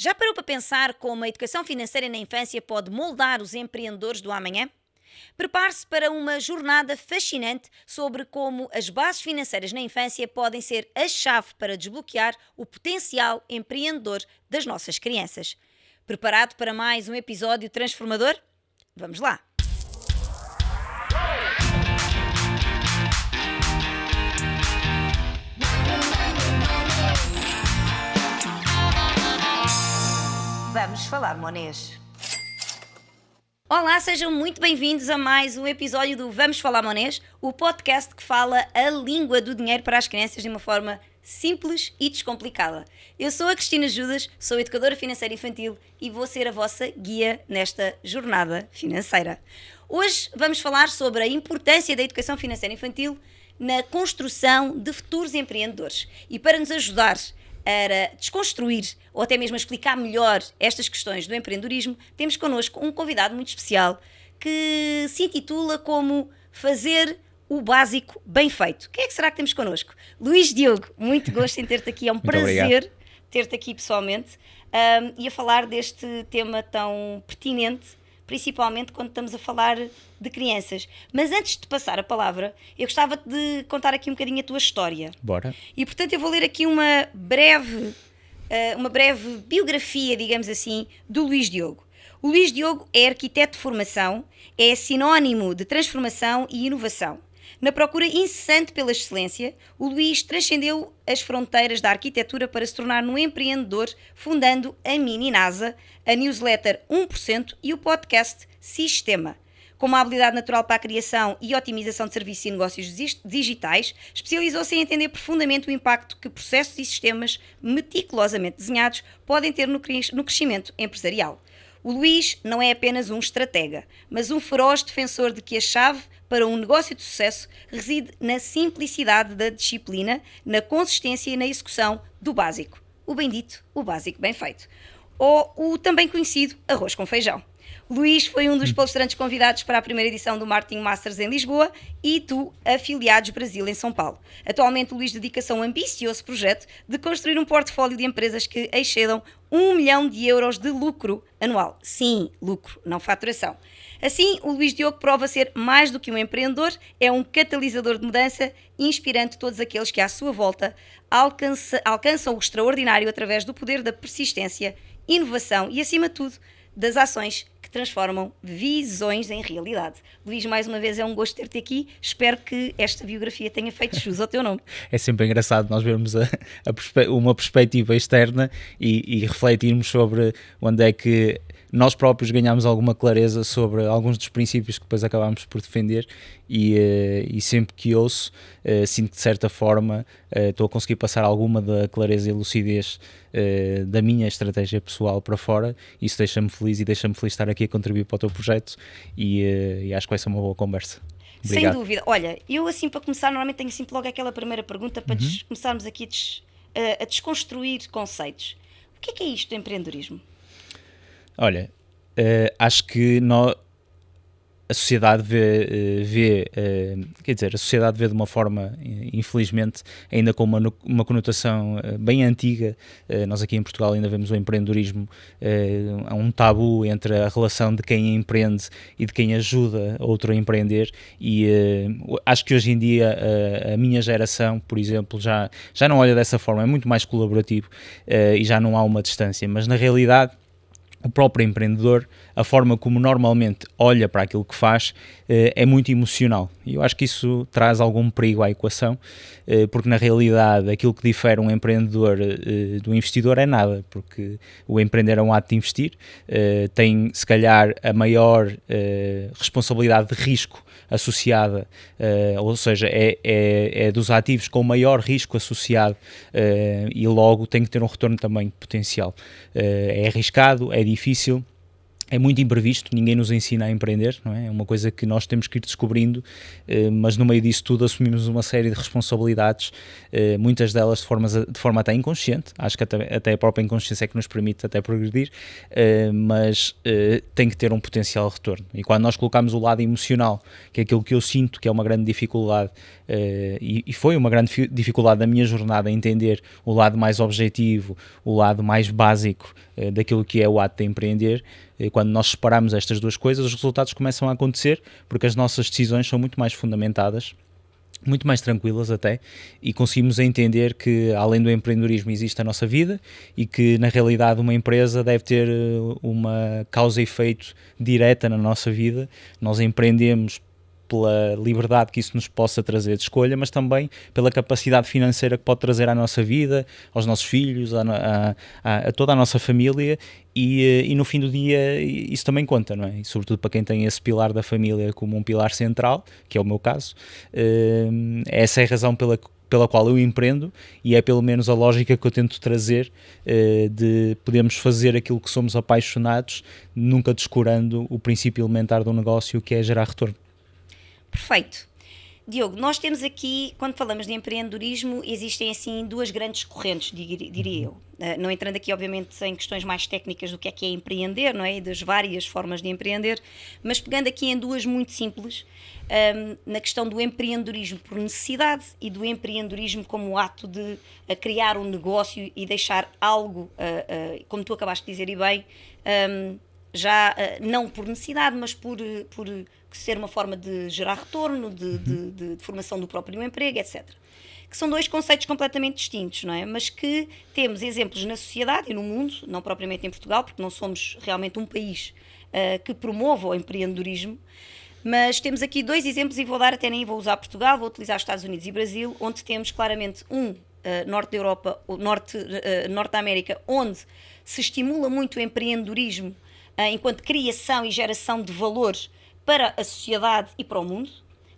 Já parou para pensar como a educação financeira na infância pode moldar os empreendedores do amanhã? Prepare-se para uma jornada fascinante sobre como as bases financeiras na infância podem ser a chave para desbloquear o potencial empreendedor das nossas crianças. Preparado para mais um episódio transformador? Vamos lá! Vamos falar monês. Olá, sejam muito bem-vindos a mais um episódio do Vamos Falar Monês, o podcast que fala a língua do dinheiro para as crianças de uma forma simples e descomplicada. Eu sou a Cristina Judas, sou educadora financeira infantil e vou ser a vossa guia nesta jornada financeira. Hoje vamos falar sobre a importância da educação financeira infantil na construção de futuros empreendedores. E para nos ajudar a desconstruir ou até mesmo a explicar melhor estas questões do empreendedorismo, temos connosco um convidado muito especial que se intitula como Fazer o Básico Bem Feito. Quem é que será que temos connosco? Luís Diogo, muito gosto em ter-te aqui, é um prazer ter-te aqui pessoalmente e a falar deste tema tão pertinente, principalmente quando estamos a falar de crianças. Mas antes de passar a palavra, eu gostava de contar aqui um bocadinho a tua história. Bora. E portanto eu vou ler aqui uma breve biografia, digamos assim, do Luís Diogo. O Luís Diogo é arquiteto de formação, é sinónimo de transformação e inovação. Na procura incessante pela excelência, o Luís transcendeu as fronteiras da arquitetura para se tornar um empreendedor, fundando a Mini NASA, a newsletter 1% e o podcast Sistema. Com uma habilidade natural para a criação e otimização de serviços e negócios digitais, especializou-se em entender profundamente o impacto que processos e sistemas meticulosamente desenhados podem ter no crescimento empresarial. O Luís não é apenas um estratega, mas um feroz defensor de que a chave para um negócio de sucesso reside na simplicidade da disciplina, na consistência e na execução do básico. O bendito, o básico bem feito. Ou o também conhecido arroz com feijão. Luís foi um dos palestrantes convidados para a primeira edição do Marketing Masters em Lisboa e do Afiliados Brasil em São Paulo. Atualmente, o Luís dedica-se a um ambicioso projeto de construir um portfólio de empresas que excedam 1 milhão de euros de lucro anual. Sim, lucro, não faturação. Assim, o Luís Diogo prova ser mais do que um empreendedor, é um catalisador de mudança, inspirando todos aqueles que à sua volta alcançam o extraordinário através do poder da persistência, inovação e, acima de tudo, das ações que transformam visões em realidade. Luís, mais uma vez é um gosto ter-te aqui. Espero que esta biografia tenha feito jus ao teu nome. É sempre engraçado nós vermos uma perspectiva externa e refletirmos sobre onde é que nós próprios ganhamos alguma clareza sobre alguns dos princípios que depois acabamos por defender e sempre que ouço, sinto que de certa forma estou a conseguir passar alguma da clareza e lucidez da minha estratégia pessoal para fora. Isso deixa-me feliz e deixa-me feliz estar aqui a contribuir para o teu projeto e acho que vai ser uma boa conversa. Obrigado. Sem dúvida. Olha, eu assim para começar normalmente tenho sempre logo aquela primeira pergunta para começarmos aqui a desconstruir conceitos. O que é isto do empreendedorismo? Olha, acho que a sociedade a sociedade vê de uma forma, infelizmente, ainda com uma conotação bem antiga. Nós aqui em Portugal ainda vemos o empreendedorismo, há um tabu entre a relação de quem empreende e de quem ajuda outro a empreender e acho que hoje em dia a minha geração, por exemplo, já não olha dessa forma, é muito mais colaborativo e já não há uma distância, mas na realidade o próprio empreendedor, a forma como normalmente olha para aquilo que faz é muito emocional e eu acho que isso traz algum perigo à equação, porque na realidade aquilo que difere um empreendedor do investidor é nada, porque o empreender é um ato de investir, tem se calhar a maior responsabilidade de risco associada, ou seja, é dos ativos com maior risco associado e logo tem que ter um retorno também potencial. É arriscado, é difícil é muito imprevisto, ninguém nos ensina a empreender, não é? É uma coisa que nós temos que ir descobrindo, mas no meio disso tudo assumimos uma série de responsabilidades, muitas delas de forma até inconsciente, acho que até a própria inconsciência é que nos permite até progredir, mas tem que ter um potencial retorno. E quando nós colocamos o lado emocional, que é aquilo que eu sinto que é uma grande dificuldade, e foi uma grande dificuldade da minha jornada, entender o lado mais objetivo, o lado mais básico daquilo que é o ato de empreender. Quando nós separamos estas duas coisas, os resultados começam a acontecer, porque as nossas decisões são muito mais fundamentadas, muito mais tranquilas até, e conseguimos entender que além do empreendedorismo existe a nossa vida e que na realidade uma empresa deve ter uma causa e efeito direta na nossa vida. Nós empreendemos pela liberdade que isso nos possa trazer de escolha, mas também pela capacidade financeira que pode trazer à nossa vida, aos nossos filhos, a toda a nossa família, e no fim do dia isso também conta, não é? E sobretudo para quem tem esse pilar da família como um pilar central, que é o meu caso, essa é a razão pela qual eu empreendo, e é pelo menos a lógica que eu tento trazer, de podermos fazer aquilo que somos apaixonados, nunca descurando o princípio elementar do negócio, que é gerar retorno. Perfeito. Diogo, nós temos aqui, quando falamos de empreendedorismo, existem assim duas grandes correntes, diria eu. Não entrando aqui, obviamente, em questões mais técnicas do que é empreender, não é? E das várias formas de empreender, mas pegando aqui em duas muito simples, na questão do empreendedorismo por necessidade e do empreendedorismo como ato de criar um negócio e deixar algo, como tu acabaste de dizer e bem, já não por necessidade, mas por ser uma forma de gerar retorno, de formação do próprio emprego, etc. Que são dois conceitos completamente distintos, não é? Mas que temos exemplos na sociedade e no mundo, não propriamente em Portugal, porque não somos realmente um país que promova o empreendedorismo, mas temos aqui dois exemplos e nem vou usar Portugal, vou utilizar os Estados Unidos e Brasil, onde temos claramente norte da Europa, norte da América, onde se estimula muito o empreendedorismo enquanto criação e geração de valores para a sociedade e para o mundo,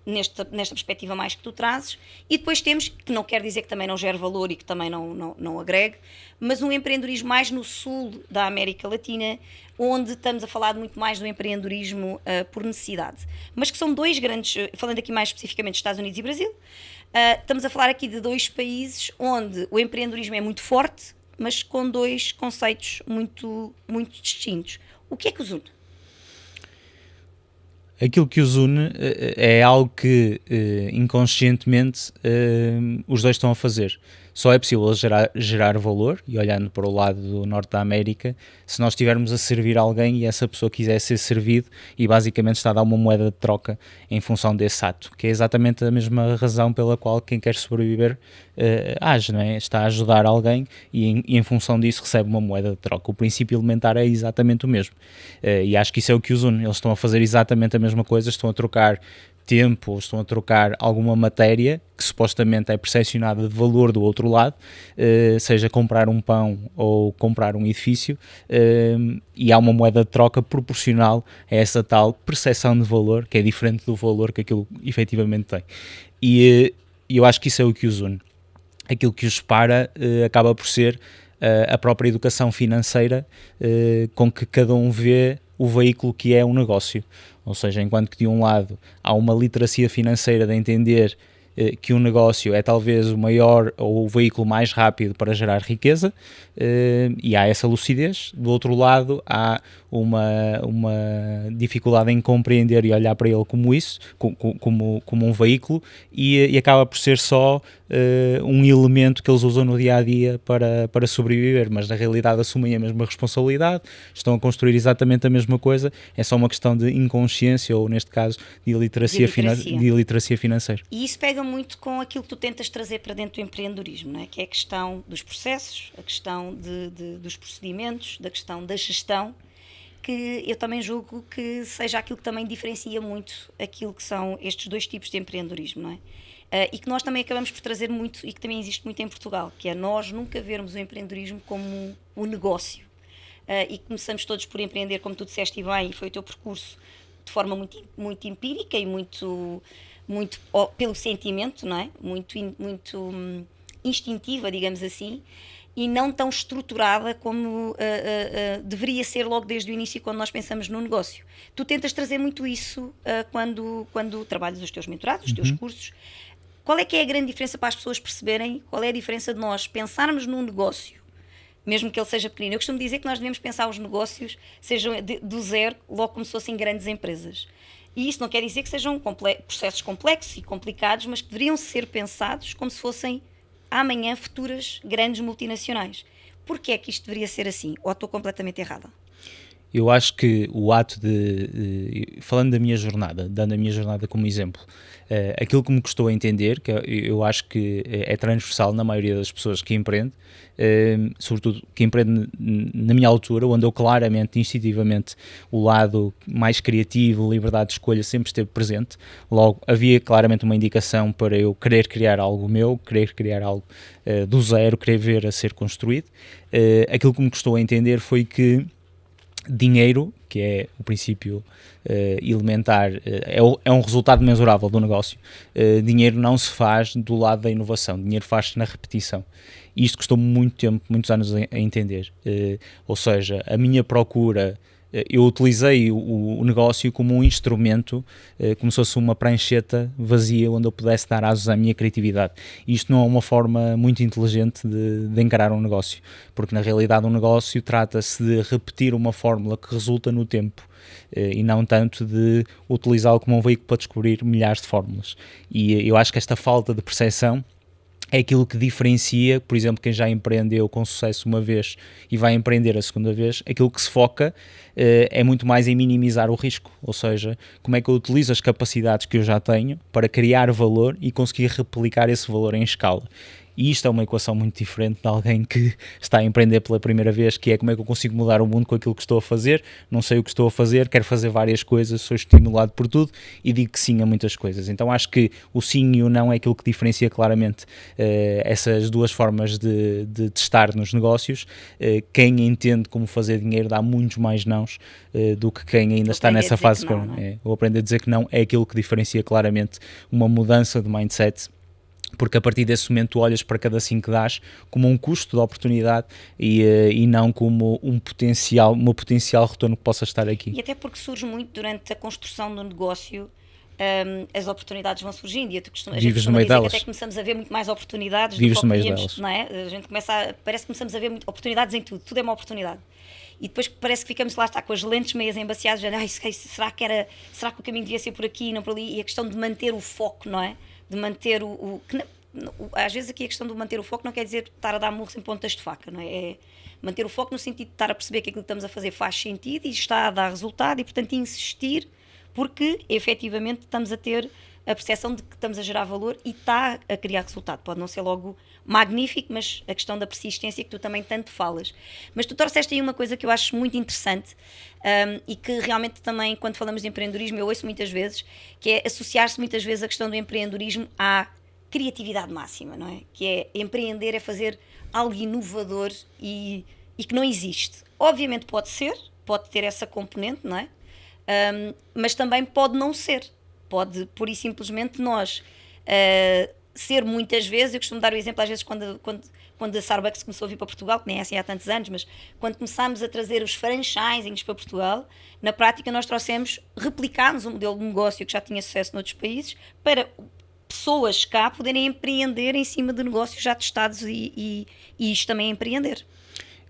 nesta perspectiva mais que tu trazes, e depois temos, que não quer dizer que também não gere valor e que também não agregue, mas um empreendedorismo mais no sul da América Latina, onde estamos a falar muito mais do empreendedorismo por necessidade. Mas que são dois grandes, falando aqui mais especificamente dos Estados Unidos e Brasil, estamos a falar aqui de dois países onde o empreendedorismo é muito forte, mas com dois conceitos muito, muito distintos. O que é que os une? Aquilo que os une é algo que inconscientemente os dois estão a fazer. Só é possível gerar valor, e olhando para o lado do norte da América, se nós estivermos a servir alguém e essa pessoa quiser ser servido, e basicamente está a dar uma moeda de troca em função desse ato, que é exatamente a mesma razão pela qual quem quer sobreviver age, não é? Está a ajudar alguém e em função disso recebe uma moeda de troca. O princípio elementar é exatamente o mesmo, e acho que isso é o que os une. Eles estão a fazer exatamente a mesma coisa, estão a trocar tempo, ou estão a trocar alguma matéria que supostamente é percepcionada de valor do outro lado, seja comprar um pão ou comprar um edifício, e há uma moeda de troca proporcional a essa tal percepção de valor, que é diferente do valor que aquilo efetivamente tem. E eu acho que isso é o que os une. Aquilo que os separa acaba por ser a própria educação financeira, com que cada um vê o veículo que é um negócio. Ou seja, enquanto que de um lado há uma literacia financeira de entender que um negócio é talvez o maior ou o veículo mais rápido para gerar riqueza, e há essa lucidez. Do outro lado há uma dificuldade em compreender e olhar para ele como isso, como um veículo, e acaba por ser só um elemento que eles usam no dia-a-dia para sobreviver, mas na realidade assumem a mesma responsabilidade, estão a construir exatamente a mesma coisa, é só uma questão de inconsciência, ou neste caso de iliteracia financeira. E isso pega muito com aquilo que tu tentas trazer para dentro do empreendedorismo, não é? Que é a questão dos processos, a questão dos procedimentos, da questão da gestão, que eu também julgo que seja aquilo que também diferencia muito aquilo que são estes dois tipos de empreendedorismo, não é? E que nós também acabamos por trazer muito, e que também existe muito em Portugal, que é nós nunca vermos o empreendedorismo como um negócio. E começamos todos por empreender, como tu disseste e bem, e foi o teu percurso, de forma muito, muito empírica e muito pelo sentimento, não é? Muito instintiva, digamos assim. e não tão estruturada como deveria ser logo desde o início quando nós pensamos no negócio. Tu tentas trazer muito isso quando trabalhas os teus mentorados, os teus cursos. Qual é que é a grande diferença para as pessoas perceberem qual é a diferença de nós pensarmos num negócio, mesmo que ele seja pequenino? Eu costumo dizer que nós devemos pensar os negócios sejam do zero, logo como se fossem grandes empresas. E isso não quer dizer que sejam processos complexos e complicados, mas que deveriam ser pensados como se fossem amanhã futuras grandes multinacionais. Porquê é que isto deveria ser assim? Ou estou completamente errada? Eu acho que o ato falando da minha jornada, dando a minha jornada como exemplo, aquilo que me custou a entender, que eu acho que é transversal na maioria das pessoas que empreende, sobretudo que empreende na minha altura, onde eu claramente, instintivamente, o lado mais criativo, liberdade de escolha sempre esteve presente. Logo, havia claramente uma indicação para eu querer criar algo meu, querer criar algo do zero, querer ver a ser construído. Aquilo que me custou a entender foi que dinheiro, que é o princípio elementar, é um resultado mensurável do negócio. Dinheiro não se faz do lado da inovação, dinheiro faz-se na repetição. E isto custou muito tempo, muitos anos a entender. Ou seja, a minha procura, eu utilizei o negócio como um instrumento, como se fosse uma prancheta vazia onde eu pudesse dar asos à minha criatividade. E isto não é uma forma muito inteligente de encarar um negócio, porque na realidade um negócio trata-se de repetir uma fórmula que resulta no tempo, e não tanto de utilizá-lo como um veículo para descobrir milhares de fórmulas. E eu acho que esta falta de percepção é aquilo que diferencia, por exemplo, quem já empreendeu com sucesso uma vez e vai empreender a segunda vez. Aquilo que se foca é muito mais em minimizar o risco, ou seja, como é que eu utilizo as capacidades que eu já tenho para criar valor e conseguir replicar esse valor em escala. E isto é uma equação muito diferente de alguém que está a empreender pela primeira vez, que é como é que eu consigo mudar o mundo com aquilo que estou a fazer, não sei o que estou a fazer, quero fazer várias coisas, sou estimulado por tudo e digo que sim a muitas coisas. Então acho que o sim e o não é aquilo que diferencia claramente essas duas formas de testar nos negócios. Quem entende como fazer dinheiro dá muitos mais nãos do que quem ainda está nessa fase. Ou aprender a dizer que não é aquilo que diferencia claramente uma mudança de mindset, porque a partir desse momento tu olhas para cada sim que dás como um custo de oportunidade e não como uma potencial retorno que possa estar aqui. E até porque surge muito durante a construção do negócio, as oportunidades vão surgindo e a gente costuma dizer que até começamos a ver muito mais oportunidades do que víamos, não é? A gente parece que começamos a ver oportunidades em tudo é uma oportunidade. E depois parece que ficamos lá, está com as lentes meias embaciadas, será que o caminho devia ser por aqui, não por ali? E a questão de manter o foco, não é? De manter às vezes aqui a questão de manter o foco não quer dizer estar a dar murros em pontas de faca, não é? É manter o foco no sentido de estar a perceber que aquilo que estamos a fazer faz sentido e está a dar resultado e, portanto, insistir, porque efetivamente estamos a ter a percepção de que estamos a gerar valor e está a criar resultado. Pode não ser logo magnífico, mas a questão da persistência que tu também tanto falas. Mas tu trouxeste aí uma coisa que eu acho muito interessante, e que realmente também, quando falamos de empreendedorismo, eu ouço muitas vezes, que é associar-se muitas vezes a questão do empreendedorismo à criatividade máxima, não é? Que é empreender, é fazer algo inovador e que não existe. Obviamente pode ter essa componente, não é? Mas também pode não ser. Pode, pura e simplesmente, nós ser muitas vezes, eu costumo dar o exemplo às vezes quando a Starbucks começou a vir para Portugal, que nem é assim há tantos anos, mas quando começámos a trazer os franchisings para Portugal, na prática nós replicámos um modelo de negócio que já tinha sucesso noutros países para pessoas cá poderem empreender em cima de negócios já testados e isto também é empreender.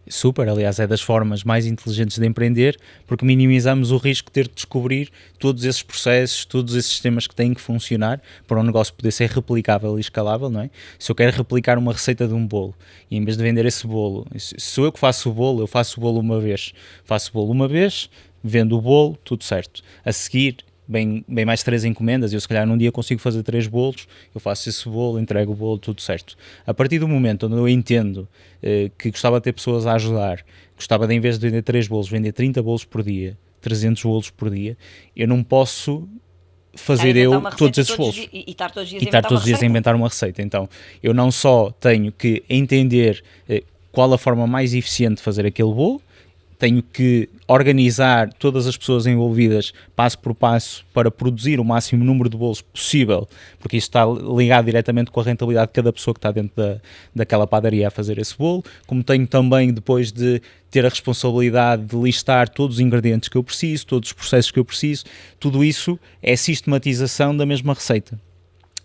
Super, aliás, é das formas mais inteligentes de empreender, porque minimizamos o risco de ter de descobrir todos esses processos, todos esses sistemas que têm que funcionar para um negócio poder ser replicável e escalável, não é? Se eu quero replicar uma receita de um bolo e em vez de vender esse bolo, se sou eu que faço o bolo, eu faço o bolo uma vez, vendo o bolo, tudo certo. A seguir, bem mais 3 encomendas, eu se calhar num dia consigo fazer 3 bolos, eu faço esse bolo, entrego o bolo, tudo certo. A partir do momento onde eu entendo que gostava de ter pessoas a ajudar, gostava de, em vez de vender 3 bolos, vender 30 bolos por dia, 300 bolos por dia, eu não posso fazer todos esses bolos e estar todos os dias a inventar uma receita. Então eu não só tenho que entender qual a forma mais eficiente de fazer aquele bolo, tenho que organizar todas as pessoas envolvidas passo por passo para produzir o máximo número de bolos possível, porque isso está ligado diretamente com a rentabilidade de cada pessoa que está dentro daquela padaria a fazer esse bolo. Como tenho também depois de ter a responsabilidade de listar todos os ingredientes que eu preciso, todos os processos que eu preciso, tudo isso é sistematização da mesma receita.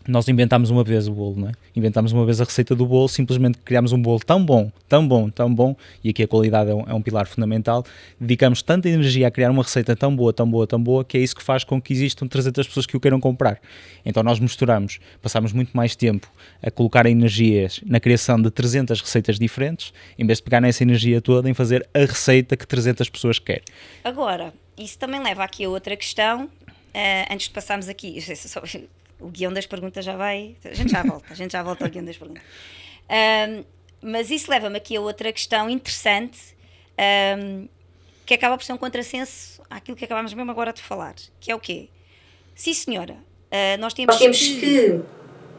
Nós inventámos uma vez o bolo, não é? Inventámos uma vez a receita do bolo, simplesmente criámos um bolo tão bom, tão bom, tão bom, e aqui a qualidade é um pilar fundamental, dedicamos tanta energia a criar uma receita tão boa, tão boa, tão boa, que é isso que faz com que existam 300 pessoas que o queiram comprar. Então nós misturamos, passamos muito mais tempo a colocar energias na criação de 300 receitas diferentes, em vez de pegar nessa energia toda em fazer a receita que 300 pessoas querem. Agora, isso também leva aqui a outra questão, antes de passarmos aqui, o guião das perguntas já vai. A gente já volta ao guião das perguntas. Mas isso leva-me aqui a outra questão interessante, que acaba por ser um contrassenso àquilo que acabámos mesmo agora de falar, que é o quê? Sim, senhora, nós temos que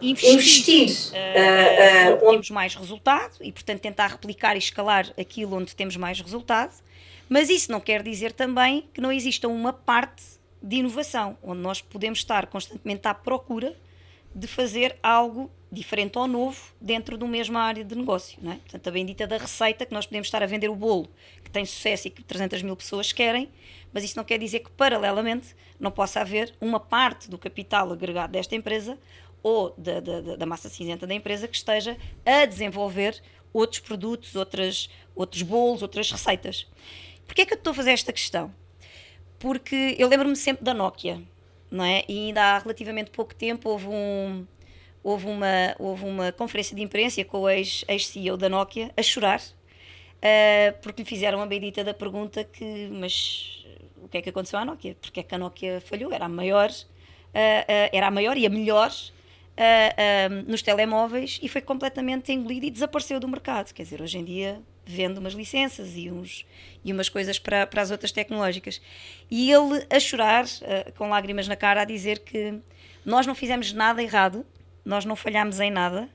investir onde temos mais resultado e, portanto, tentar replicar e escalar aquilo onde temos mais resultado, mas isso não quer dizer também que não exista uma parte de inovação, onde nós podemos estar constantemente à procura de fazer algo diferente ou novo dentro de uma mesma área de negócio, não é? Portanto, a bendita da receita, que nós podemos estar a vender o bolo que tem sucesso e que 300 mil pessoas querem, mas isso não quer dizer que, paralelamente, não possa haver uma parte do capital agregado desta empresa ou da massa cinzenta da empresa que esteja a desenvolver outros produtos, outros bolos, outras receitas. Porquê é que eu estou a fazer esta questão? Porque eu lembro-me sempre da Nokia, não é? E ainda há relativamente pouco tempo houve uma conferência de imprensa com o ex-CEO da Nokia a chorar, porque lhe fizeram a bendita da pergunta mas o que é que aconteceu à Nokia? Porque é que a Nokia falhou? Era a maior e a melhor nos telemóveis e foi completamente engolida e desapareceu do mercado. Quer dizer, hoje em dia vende umas licenças e umas coisas para as outras tecnológicas. E ele a chorar, com lágrimas na cara, a dizer que nós não fizemos nada errado, nós não falhámos em nada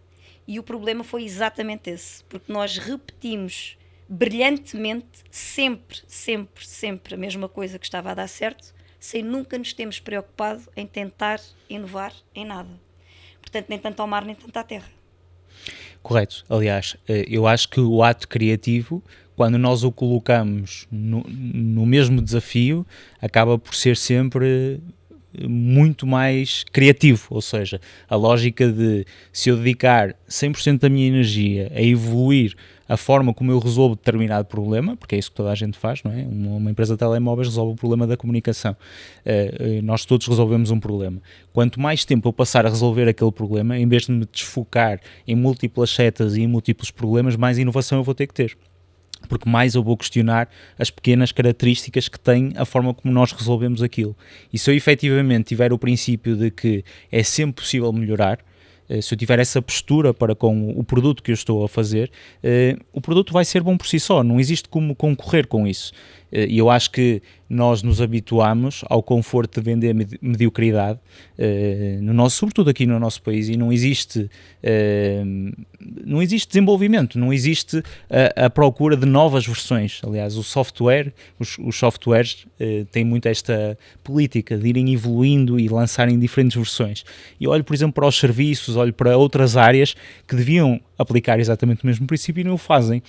e o problema foi exatamente esse, porque nós repetimos brilhantemente sempre a mesma coisa que estava a dar certo, sem nunca nos termos preocupado em tentar inovar em nada. Portanto, nem tanto ao mar, nem tanto à terra. Correto. Aliás, eu acho que o ato criativo, quando nós o colocamos no mesmo desafio, acaba por ser sempre muito mais criativo, ou seja, a lógica de se eu dedicar 100% da minha energia a evoluir a forma como eu resolvo determinado problema, porque é isso que toda a gente faz, não é? Uma empresa de telemóveis resolve o problema da comunicação. Nós todos resolvemos um problema. Quanto mais tempo eu passar a resolver aquele problema, em vez de me desfocar em múltiplas setas e em múltiplos problemas, mais inovação eu vou ter que ter. Porque mais eu vou questionar as pequenas características que tem a forma como nós resolvemos aquilo. E se eu efetivamente tiver o princípio de que é sempre possível melhorar, se eu tiver essa postura para com o produto que eu estou a fazer, o produto vai ser bom por si só, não existe como concorrer com isso. E eu acho que nós nos habituamos ao conforto de vender mediocridade, sobretudo aqui no nosso país, e não existe desenvolvimento, não existe a procura de novas versões. Aliás, os softwares têm muito esta política de irem evoluindo e lançarem diferentes versões. E olho, por exemplo, para os serviços, olho para outras áreas que deviam aplicar exatamente o mesmo princípio e não o fazem.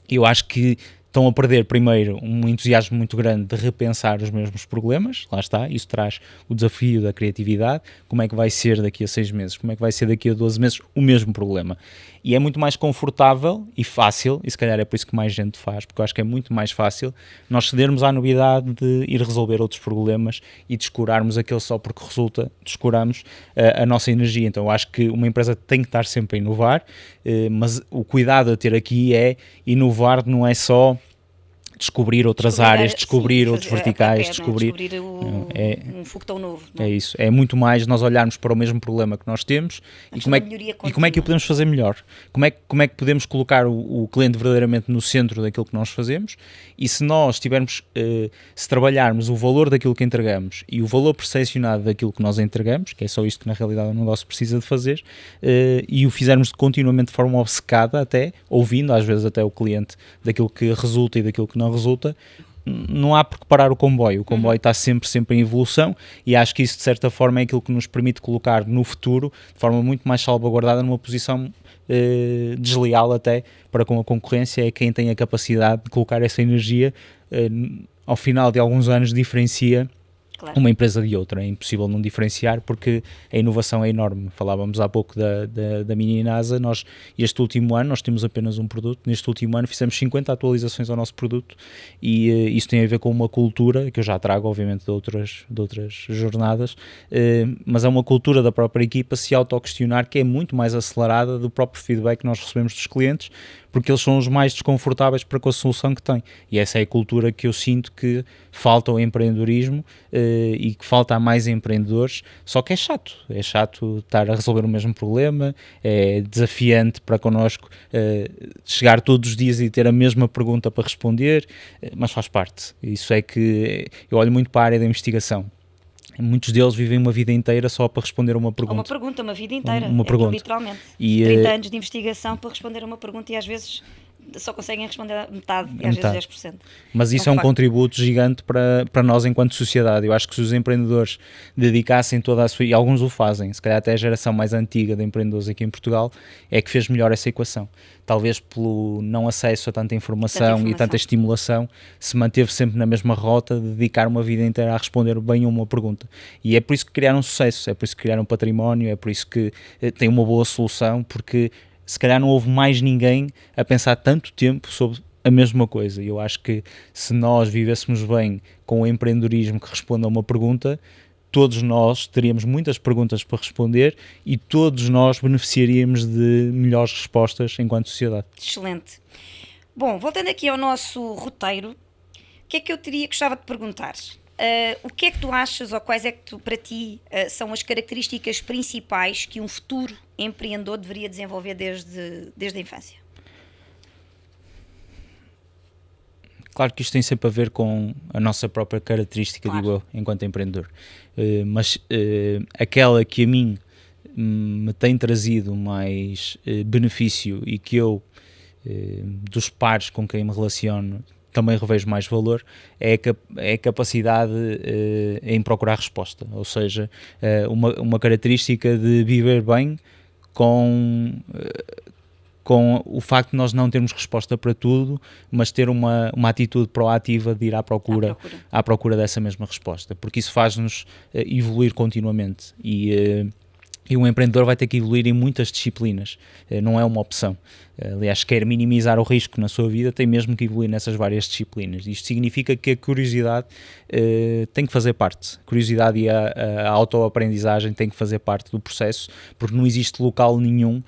Eu acho que estão a perder, primeiro, um entusiasmo muito grande de repensar os mesmos problemas, lá está, isso traz o desafio da criatividade, como é que vai ser daqui a 6 meses, como é que vai ser daqui a 12 meses o mesmo problema. E é muito mais confortável e fácil, e se calhar é por isso que mais gente faz, porque eu acho que é muito mais fácil nós cedermos à novidade de ir resolver outros problemas e descurarmos aquele só porque resulta, descuramos a nossa energia. Então eu acho que uma empresa tem que estar sempre a inovar, mas o cuidado a ter aqui é inovar, não é só descobrir outras áreas, descobrir outros verticais, descobrir um foguetão novo. Não? É isso, é muito mais nós olharmos para o mesmo problema que nós temos e como é que o podemos fazer melhor, como é que podemos colocar o cliente verdadeiramente no centro daquilo que nós fazemos, e se nós tivermos, se trabalharmos o valor daquilo que entregamos e o valor percepcionado daquilo que nós entregamos, que é só isto que na realidade o negócio precisa de fazer, e o fizermos continuamente de forma obcecada, até ouvindo às vezes até o cliente daquilo que resulta e daquilo que não não resulta, não há por que parar o comboio está sempre em evolução, e acho que isso de certa forma é aquilo que nos permite colocar no futuro de forma muito mais salvaguardada numa posição desleal até para com a concorrência. É quem tem a capacidade de colocar essa energia, ao final de alguns anos diferencia uma empresa de outra. É impossível não diferenciar porque a inovação é enorme. Falávamos há pouco da mini NASA. Nós, este último ano, nós temos apenas um produto. Neste último ano fizemos 50 atualizações ao nosso produto, e isso tem a ver com uma cultura que eu já trago, obviamente, de outras jornadas, mas é uma cultura da própria equipa se auto-questionar, que é muito mais acelerada do próprio feedback que nós recebemos dos clientes, porque eles são os mais desconfortáveis para com a solução que têm. E essa é a cultura que eu sinto que falta ao empreendedorismo, e que falta a mais empreendedores, só que é chato estar a resolver o mesmo problema, é desafiante para connosco chegar todos os dias e ter a mesma pergunta para responder, mas faz parte. Isso é que eu olho muito para a área da investigação. Muitos deles vivem uma vida inteira só para responder a uma pergunta. Uma vida inteira. Uma pergunta. Literalmente. 30 anos de investigação para responder a uma pergunta, e às vezes só conseguem responder a metade, e às vezes 10%. Mas isso é um contributo gigante para nós enquanto sociedade. Eu acho que se os empreendedores dedicassem toda a sua... E alguns o fazem, se calhar até a geração mais antiga de empreendedores aqui em Portugal é que fez melhor essa equação. Talvez pelo não acesso a tanta informação e tanta estimulação, se manteve sempre na mesma rota de dedicar uma vida inteira a responder bem a uma pergunta. E é por isso que criaram sucesso, é por isso que criaram património, é por isso que têm uma boa solução, porque se calhar não houve mais ninguém a pensar tanto tempo sobre a mesma coisa. E eu acho que se nós vivêssemos bem com o empreendedorismo que responde a uma pergunta, todos nós teríamos muitas perguntas para responder e todos nós beneficiaríamos de melhores respostas enquanto sociedade. Excelente. Bom, voltando aqui ao nosso roteiro, o que é que eu gostava de perguntar? O que é que tu achas, ou quais é que para ti são as características principais que um futuro empreendedor deveria desenvolver desde a infância? Claro que isto tem sempre a ver com a nossa própria característica, digo eu, enquanto empreendedor. Mas aquela que a mim me tem trazido mais benefício e que eu, dos pares com quem me relaciono, também revejo mais valor, é a capacidade em procurar resposta. Ou seja, uma característica de viver bem com o facto de nós não termos resposta para tudo, mas ter uma atitude proativa de ir à procura dessa mesma resposta, porque isso faz-nos evoluir continuamente, e um empreendedor vai ter que evoluir em muitas disciplinas, não é uma opção. Aliás, quer minimizar o risco na sua vida, tem mesmo que evoluir nessas várias disciplinas. Isto significa que a curiosidade tem que fazer parte. A curiosidade e a autoaprendizagem têm que fazer parte do processo, porque não existe local nenhum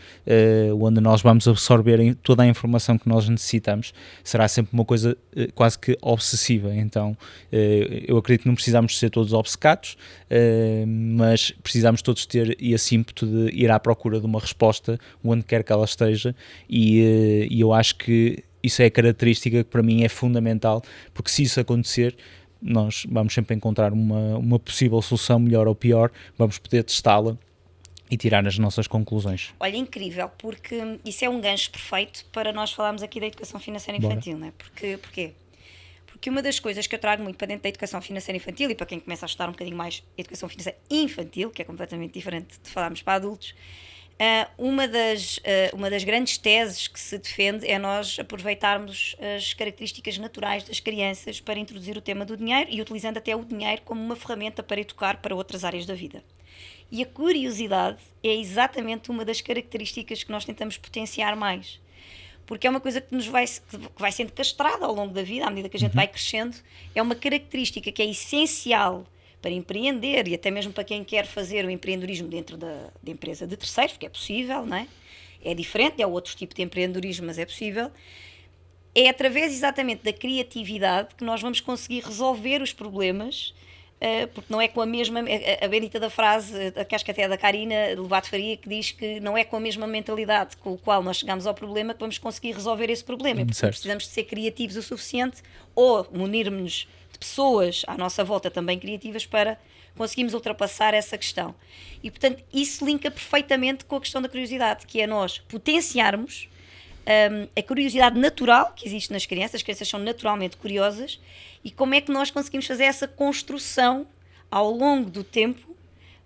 onde nós vamos absorver toda a informação que nós necessitamos. Será sempre uma coisa quase que obsessiva. Então, eu acredito que não precisamos ser todos obcecados, mas precisamos todos ter esse ímpeto de ir à procura de uma resposta onde quer que ela esteja, e eu acho que isso é a característica que para mim é fundamental, porque se isso acontecer, nós vamos sempre encontrar uma possível solução, melhor ou pior, vamos poder testá-la e tirar as nossas conclusões. Olha, incrível, porque isso é um gancho perfeito para nós falarmos aqui da educação financeira infantil, não é? Porquê? Porque uma das coisas que eu trago muito para dentro da educação financeira infantil, e para quem começa a estudar um bocadinho mais educação financeira infantil, que é completamente diferente de falarmos para adultos, uma das grandes teses que se defende é nós aproveitarmos as características naturais das crianças para introduzir o tema do dinheiro, e utilizando até o dinheiro como uma ferramenta para educar para outras áreas da vida. E a curiosidade é exatamente uma das características que nós tentamos potenciar mais. Porque é uma coisa que vai sendo castrada ao longo da vida, à medida que a gente vai crescendo. É uma característica que é essencial para empreender, e até mesmo para quem quer fazer o empreendedorismo dentro da empresa de terceiros, porque é possível, não é? É diferente, é outro tipo de empreendedorismo, mas é possível. É através exatamente da criatividade que nós vamos conseguir resolver os problemas, porque não é com a mesma... A bendita da frase, acho que até é da Karina Lobato Faria, que diz que não é com a mesma mentalidade com a qual nós chegamos ao problema que vamos conseguir resolver esse problema. E, portanto, precisamos de ser criativos o suficiente, ou munirmos de pessoas à nossa volta também criativas para conseguirmos ultrapassar essa questão. E, portanto, isso linka perfeitamente com a questão da curiosidade, que é nós potenciarmos a curiosidade natural que existe nas crianças. As crianças são naturalmente curiosas, e como é que nós conseguimos fazer essa construção ao longo do tempo,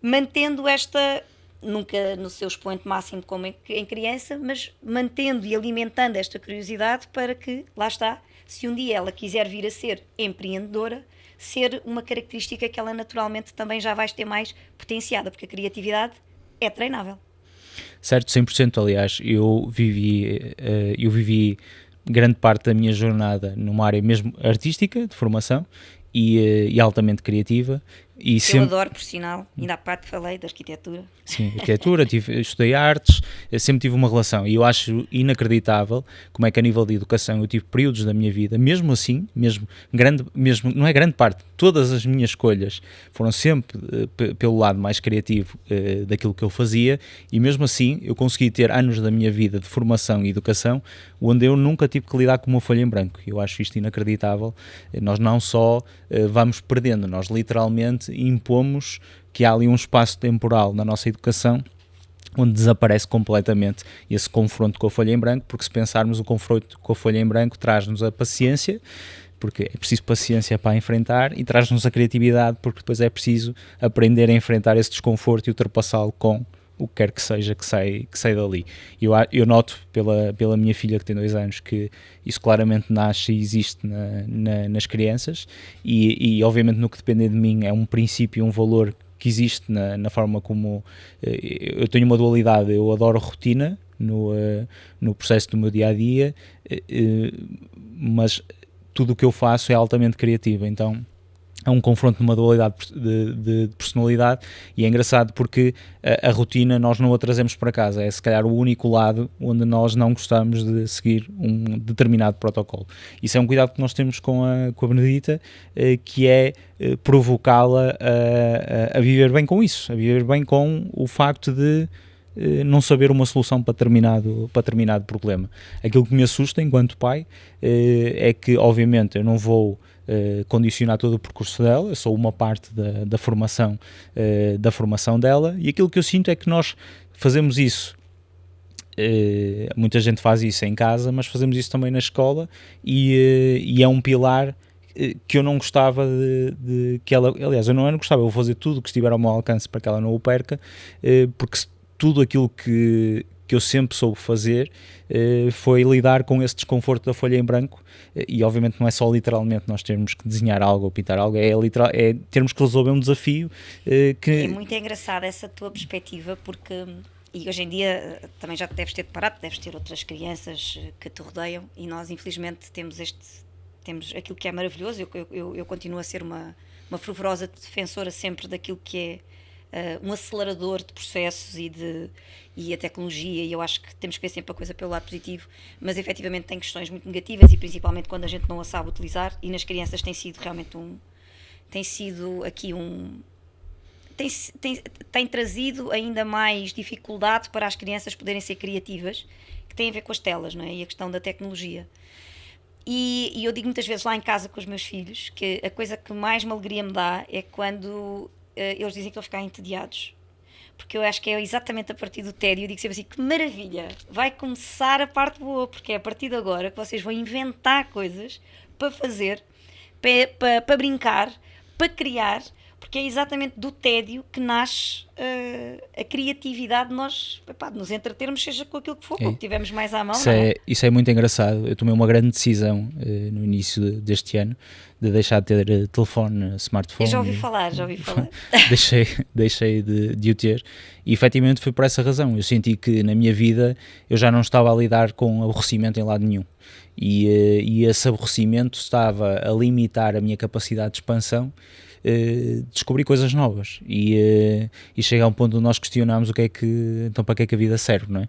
mantendo esta, nunca no seu expoente máximo como em criança, mas mantendo e alimentando esta curiosidade para que, lá está, se um dia ela quiser vir a ser empreendedora, ser uma característica que ela naturalmente também já vai ter mais potenciada, porque a criatividade é treinável. Certo, 100%. Aliás, eu vivi grande parte da minha jornada numa área mesmo artística, de formação, e altamente criativa. E Eu adoro, por sinal, ainda há pouco falei da arquitetura. Sim, arquitetura, estudei artes, sempre tive uma relação, e eu acho inacreditável como é que a nível de educação eu tive períodos da minha vida, mesmo assim, não é grande parte, todas as minhas escolhas foram sempre pelo lado mais criativo daquilo que eu fazia, e mesmo assim eu consegui ter anos da minha vida de formação e educação onde eu nunca tive que lidar com uma folha em branco. Eu acho isto inacreditável. Nós não só vamos perdendo, nós literalmente impomos que há ali um espaço temporal na nossa educação onde desaparece completamente esse confronto com a folha em branco, porque se pensarmos, o confronto com a folha em branco traz-nos a paciência, porque é preciso paciência para enfrentar, e traz-nos a criatividade, porque depois é preciso aprender a enfrentar esse desconforto e ultrapassá-lo com o que quer que seja que sai dali. Eu noto pela minha filha, que tem 2 anos, que isso claramente nasce e existe nas crianças, e obviamente no que depende de mim é um princípio, um valor que existe na forma como eu tenho uma dualidade. Eu adoro rotina no processo do meu dia-a-dia, mas tudo o que eu faço é altamente criativo, então é um confronto numa dualidade de personalidade, e é engraçado porque a rotina nós não a trazemos para casa, é se calhar o único lado onde nós não gostamos de seguir um determinado protocolo. Isso é um cuidado que nós temos com a Benedita, que é provocá-la a viver bem com isso, a viver bem com o facto de não saber uma solução para determinado problema. Aquilo que me assusta enquanto pai é que, obviamente, eu não vou condicionar todo o percurso dela, eu sou uma parte da formação dela, e aquilo que eu sinto é que nós fazemos isso, muita gente faz isso em casa, mas fazemos isso também na escola, e é um pilar que eu não gostava de que ela, aliás, eu não gostava, eu vou fazer tudo o que estiver ao meu alcance para que ela não o perca, porque tudo aquilo que eu sempre soube fazer foi lidar com esse desconforto da folha em branco, e obviamente não é só literalmente nós termos que desenhar algo ou pintar algo, é termos que resolver um desafio que... É muito engraçada essa tua perspectiva, porque, e hoje em dia também já te deves ter deparado, deves ter outras crianças que te rodeiam, e nós infelizmente temos aquilo que é maravilhoso. Eu continuo a ser uma fervorosa defensora sempre daquilo que é um acelerador de processos e a tecnologia, e eu acho que temos que ver sempre a coisa pelo lado positivo, mas efetivamente tem questões muito negativas, e principalmente quando a gente não a sabe utilizar, e nas crianças tem sido realmente tem trazido ainda mais dificuldade para as crianças poderem ser criativas, que tem a ver com as telas, não é? E a questão da tecnologia. E eu digo muitas vezes lá em casa com os meus filhos que a coisa que mais me alegria me dá é quando eles dizem que estão a ficar entediados, porque eu acho que é exatamente a partir do tédio. Eu digo sempre assim, que maravilha, vai começar a parte boa, porque é a partir de agora que vocês vão inventar coisas para fazer, para brincar, para criar, porque é exatamente do tédio que nasce a criatividade de nós, de nos entretermos, seja com aquilo que for, com o que tivermos mais à mão. Isso é muito engraçado. Eu tomei uma grande decisão no início deste ano, de deixar de ter telefone, smartphone. Eu já ouvi falar. deixei de o ter, e efetivamente foi por essa razão. Eu senti que na minha vida eu já não estava a lidar com aborrecimento em lado nenhum, e esse aborrecimento estava a limitar a minha capacidade de expansão, descobrir coisas novas, e chega a um ponto onde nós questionamos então para que é que a vida serve, não é?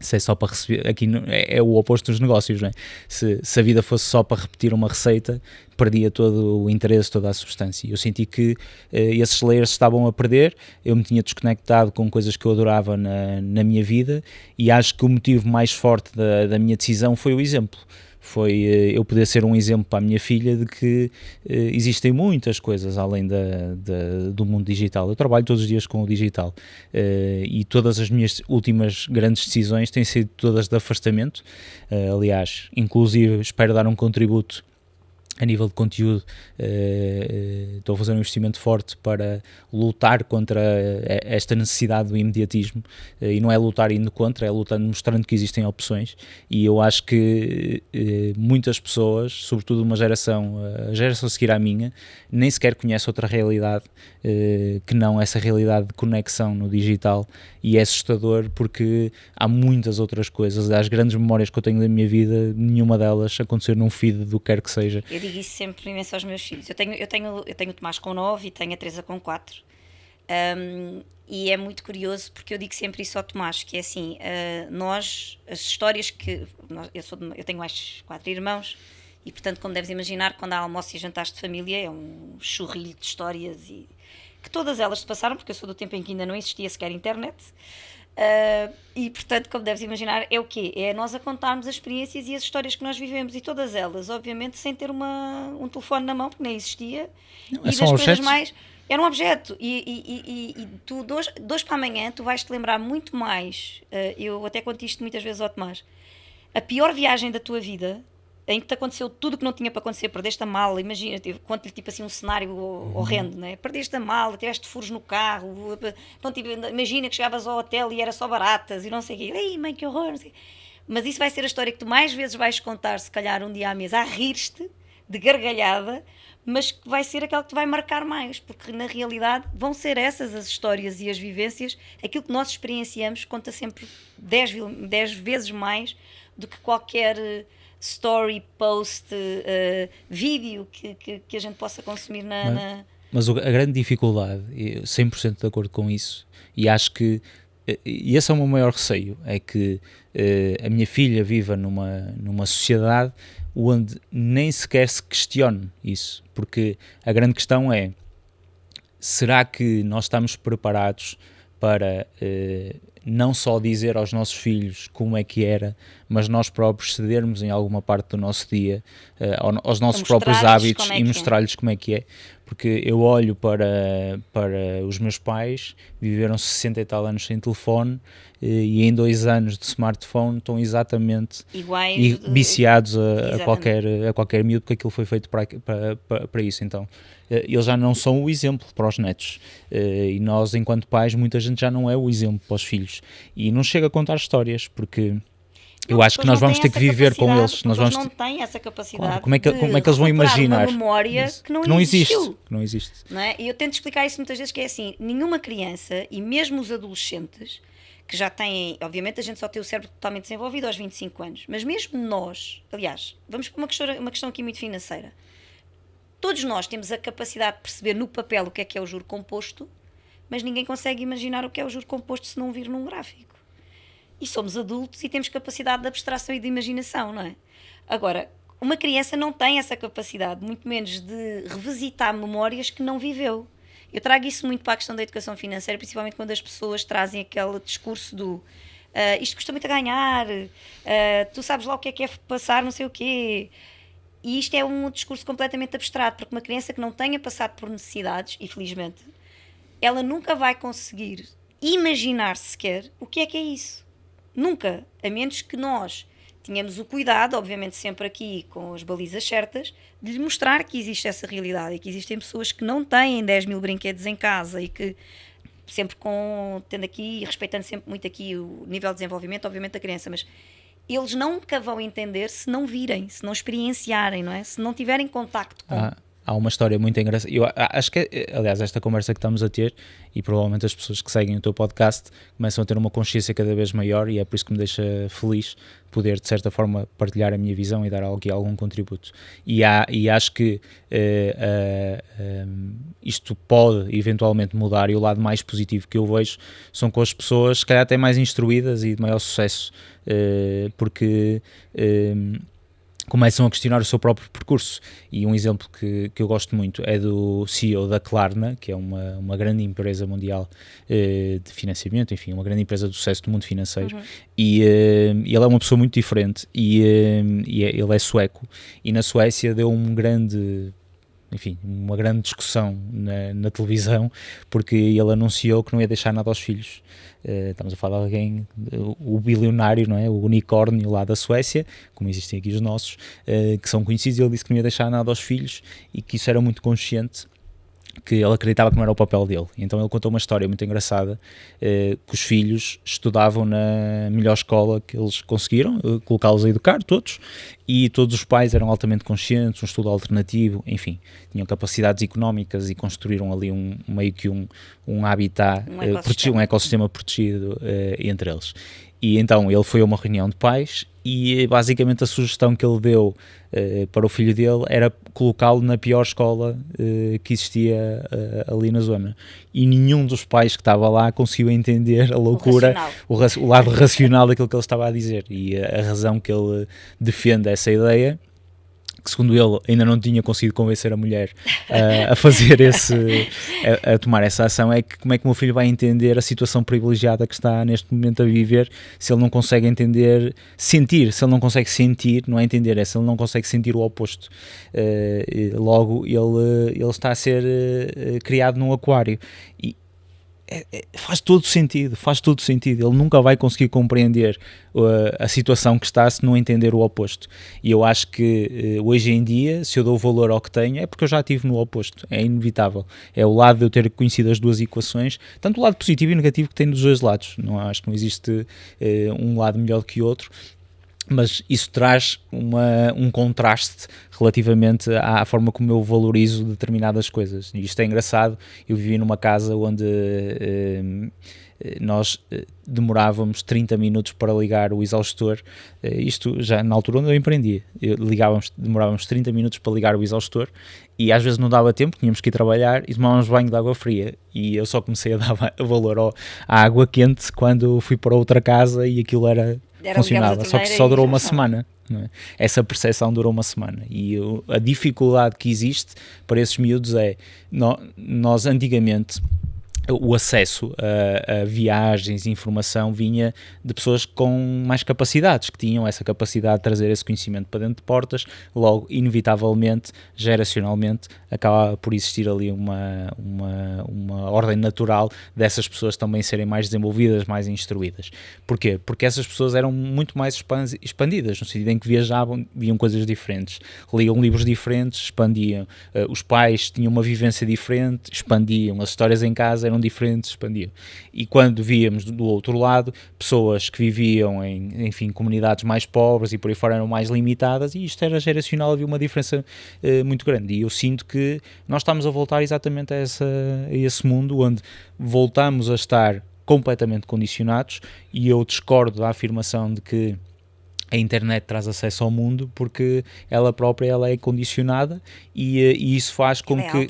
Se é só para receber, aqui é o oposto dos negócios, não é? Se a vida fosse só para repetir uma receita, perdia todo o interesse, toda a substância. Eu senti que esses layers estavam a perder, eu me tinha desconectado com coisas que eu adorava na minha vida, e acho que o motivo mais forte da minha decisão foi o exemplo. foi eu poder ser um exemplo para a minha filha de que existem muitas coisas além do mundo digital. Eu trabalho todos os dias com o digital e todas as minhas últimas grandes decisões têm sido todas de afastamento. Aliás, inclusive espero dar um contributo a nível de conteúdo. Estou a fazer um investimento forte para lutar contra esta necessidade do imediatismo, e não é lutar indo contra, é lutando, mostrando que existem opções, e eu acho que muitas pessoas, sobretudo uma geração, a geração a seguir à minha, nem sequer conhece outra realidade que não essa realidade de conexão no digital, e é assustador porque há muitas outras coisas. As grandes memórias que eu tenho da minha vida, nenhuma delas aconteceu num feed do que quer que seja. Eu digo isso sempre imenso aos meus filhos. Eu tenho o Tomás com 9 e tenho a Teresa com 4. E é muito curioso porque eu digo sempre isso ao Tomás, que é assim, as histórias que... Eu tenho mais 4 irmãos e, portanto, como deves imaginar, quando há almoço e jantares de família, é um churrilho de histórias, e que todas elas se passaram, porque eu sou do tempo em que ainda não existia sequer internet. E, portanto, como deves imaginar, é o quê? É nós a contarmos as experiências e as histórias que nós vivemos, e todas elas, obviamente, sem ter um telefone na mão, porque nem existia. Não, e é das coisas objetos. mais... Era um objeto, e tu, de hoje para amanhã, tu vais-te lembrar muito mais. Eu até conto isto muitas vezes ao Tomás. A pior viagem da tua vida, em que te aconteceu tudo o que não tinha para acontecer, perdeste a mala, imagina, conto-lhe tipo assim um cenário horrendo, né? Perdeste a mala, tiveste furos no carro, então, tipo, imagina que chegavas ao hotel e era só baratas e não sei o quê, ei mãe, que horror, não sei. Mas isso vai ser a história que tu mais vezes vais contar, se calhar um dia à mesa, a rir-te, de gargalhada, mas que vai ser aquela que te vai marcar mais, porque na realidade vão ser essas as histórias e as vivências, aquilo que nós experienciamos conta sempre 10 vezes mais do que qualquer story, post, vídeo que a gente possa consumir Mas a grande dificuldade, eu 100% de acordo com isso, e acho que e esse é o meu maior receio, é que a minha filha viva numa sociedade onde nem sequer se questione isso, porque a grande questão é, será que nós estamos preparados para não só dizer aos nossos filhos como é que era, mas nós próprios cedermos em alguma parte do nosso dia aos nossos próprios hábitos e mostrar-lhes como é que é. Porque eu olho para os meus pais, viveram 60 e tal anos sem telefone, e em 2 anos de smartphone estão exatamente iguais, viciados a qualquer miúdo, porque aquilo foi feito para isso. Então eles já não são o exemplo para os netos, e nós, enquanto pais, muita gente já não é o exemplo para os filhos, e não chega a contar histórias, porque eu acho que nós vamos ter que viver com eles. Nós não têm essa capacidade. Claro, como é que eles vão imaginar uma memória isso, que não existe. Que não existe. Não é? E eu tento explicar isso muitas vezes, que é assim, nenhuma criança, e mesmo os adolescentes, que já têm, obviamente a gente só tem o cérebro totalmente desenvolvido aos 25 anos, mas mesmo nós, aliás, vamos para uma questão aqui muito financeira. Todos nós temos a capacidade de perceber no papel o que é o juro composto, mas ninguém consegue imaginar o que é o juro composto se não vir num gráfico. E somos adultos e temos capacidade de abstração e de imaginação, não é? Agora, uma criança não tem essa capacidade, muito menos de revisitar memórias que não viveu. Eu trago isso muito para a questão da educação financeira, principalmente quando as pessoas trazem aquele discurso do isto custa muito a ganhar, tu sabes lá o que é passar não sei o quê. E isto é um discurso completamente abstrato, porque uma criança que não tenha passado por necessidades, e felizmente, ela nunca vai conseguir imaginar sequer o que é isso. Nunca, a menos que nós tenhamos o cuidado, obviamente sempre aqui com as balizas certas, de lhe mostrar que existe essa realidade e que existem pessoas que não têm 10 mil brinquedos em casa, e que sempre tendo aqui, respeitando sempre muito aqui o nível de desenvolvimento, obviamente, da criança, mas eles nunca vão entender se não virem, se não experienciarem, não é? Se não tiverem contacto com... Há uma história muito engraçada. Eu acho que, aliás, esta conversa que estamos a ter, e provavelmente as pessoas que seguem o teu podcast começam a ter uma consciência cada vez maior, e é por isso que me deixa feliz poder, de certa forma, partilhar a minha visão e dar aqui algum contributo. E acho que isto pode eventualmente mudar, e o lado mais positivo que eu vejo são com as pessoas, se calhar até mais instruídas e de maior sucesso, porque... começam a questionar o seu próprio percurso. E um exemplo que eu gosto muito é do CEO da Klarna, que é uma grande empresa mundial de financiamento, enfim, uma grande empresa de sucesso do mundo financeiro, e ele é uma pessoa muito diferente, ele é sueco, e na Suécia deu uma grande discussão na televisão, porque ele anunciou que não ia deixar nada aos filhos. Estamos a falar de alguém, o bilionário, não é? O unicórnio lá da Suécia, como existem aqui os nossos, que são conhecidos, e ele disse que não ia deixar nada aos filhos e que isso era muito consciente, que ele acreditava que não era o papel dele. Então ele contou uma história muito engraçada, que os filhos estudavam na melhor escola que eles conseguiram, colocá-los a educar todos, e todos os pais eram altamente conscientes, um estudo alternativo, enfim, tinham capacidades económicas e construíram ali meio que um habitat, um ecossistema protegido entre eles. E então ele foi a uma reunião de pais e basicamente a sugestão que ele deu para o filho dele era colocá-lo na pior escola que existia ali na zona. E nenhum dos pais que estava lá conseguiu entender a loucura, o lado racional daquilo que ele estava a dizer. E a razão que ele defende essa ideia, que segundo ele ainda não tinha conseguido convencer a mulher a fazer a tomar essa ação, é que como é que o meu filho vai entender a situação privilegiada que está neste momento a viver, se ele não consegue sentir, se ele não consegue sentir, não é entender, é se ele não consegue sentir o oposto. Logo ele está a ser criado num aquário. E faz todo sentido, ele nunca vai conseguir compreender a situação que está se não entender o oposto, e eu acho que hoje em dia, se eu dou valor ao que tenho, é porque eu já estive no oposto, é inevitável, é o lado de eu ter conhecido as duas equações, tanto o lado positivo e negativo que tem dos dois lados, acho que não existe um lado melhor do que o outro, mas isso traz um contraste relativamente à forma como eu valorizo determinadas coisas. E isto é engraçado, eu vivi numa casa onde nós demorávamos 30 minutos para ligar o exaustor, isto já na altura onde eu empreendia, demorávamos 30 minutos para ligar o exaustor, e às vezes não dava tempo, tínhamos que ir trabalhar e tomávamos banho de água fria, e eu só comecei a dar valor à água quente quando fui para outra casa e aquilo funcionava, só que só durou uma semana. Não é? Essa percepção durou uma semana, e a dificuldade que existe para esses miúdos é, nós antigamente, o acesso a viagens e informação vinha de pessoas com mais capacidades, que tinham essa capacidade de trazer esse conhecimento para dentro de portas, logo, inevitavelmente, geracionalmente, acaba por existir ali uma ordem natural dessas pessoas também serem mais desenvolvidas, mais instruídas. Porquê? Porque essas pessoas eram muito mais expandidas, no sentido em que viajavam, viam coisas diferentes, liam livros diferentes, expandiam, os pais tinham uma vivência diferente, expandiam, as histórias em casa eram diferentes, expandiam. E quando víamos do outro lado, pessoas que viviam em comunidades mais pobres e por aí fora eram mais limitadas, e isto era geracional, havia uma diferença muito grande. E eu sinto que nós estamos a voltar exatamente a esse mundo onde voltamos a estar completamente condicionados, e eu discordo da afirmação de que a internet traz acesso ao mundo, porque ela própria é condicionada, e isso faz com que...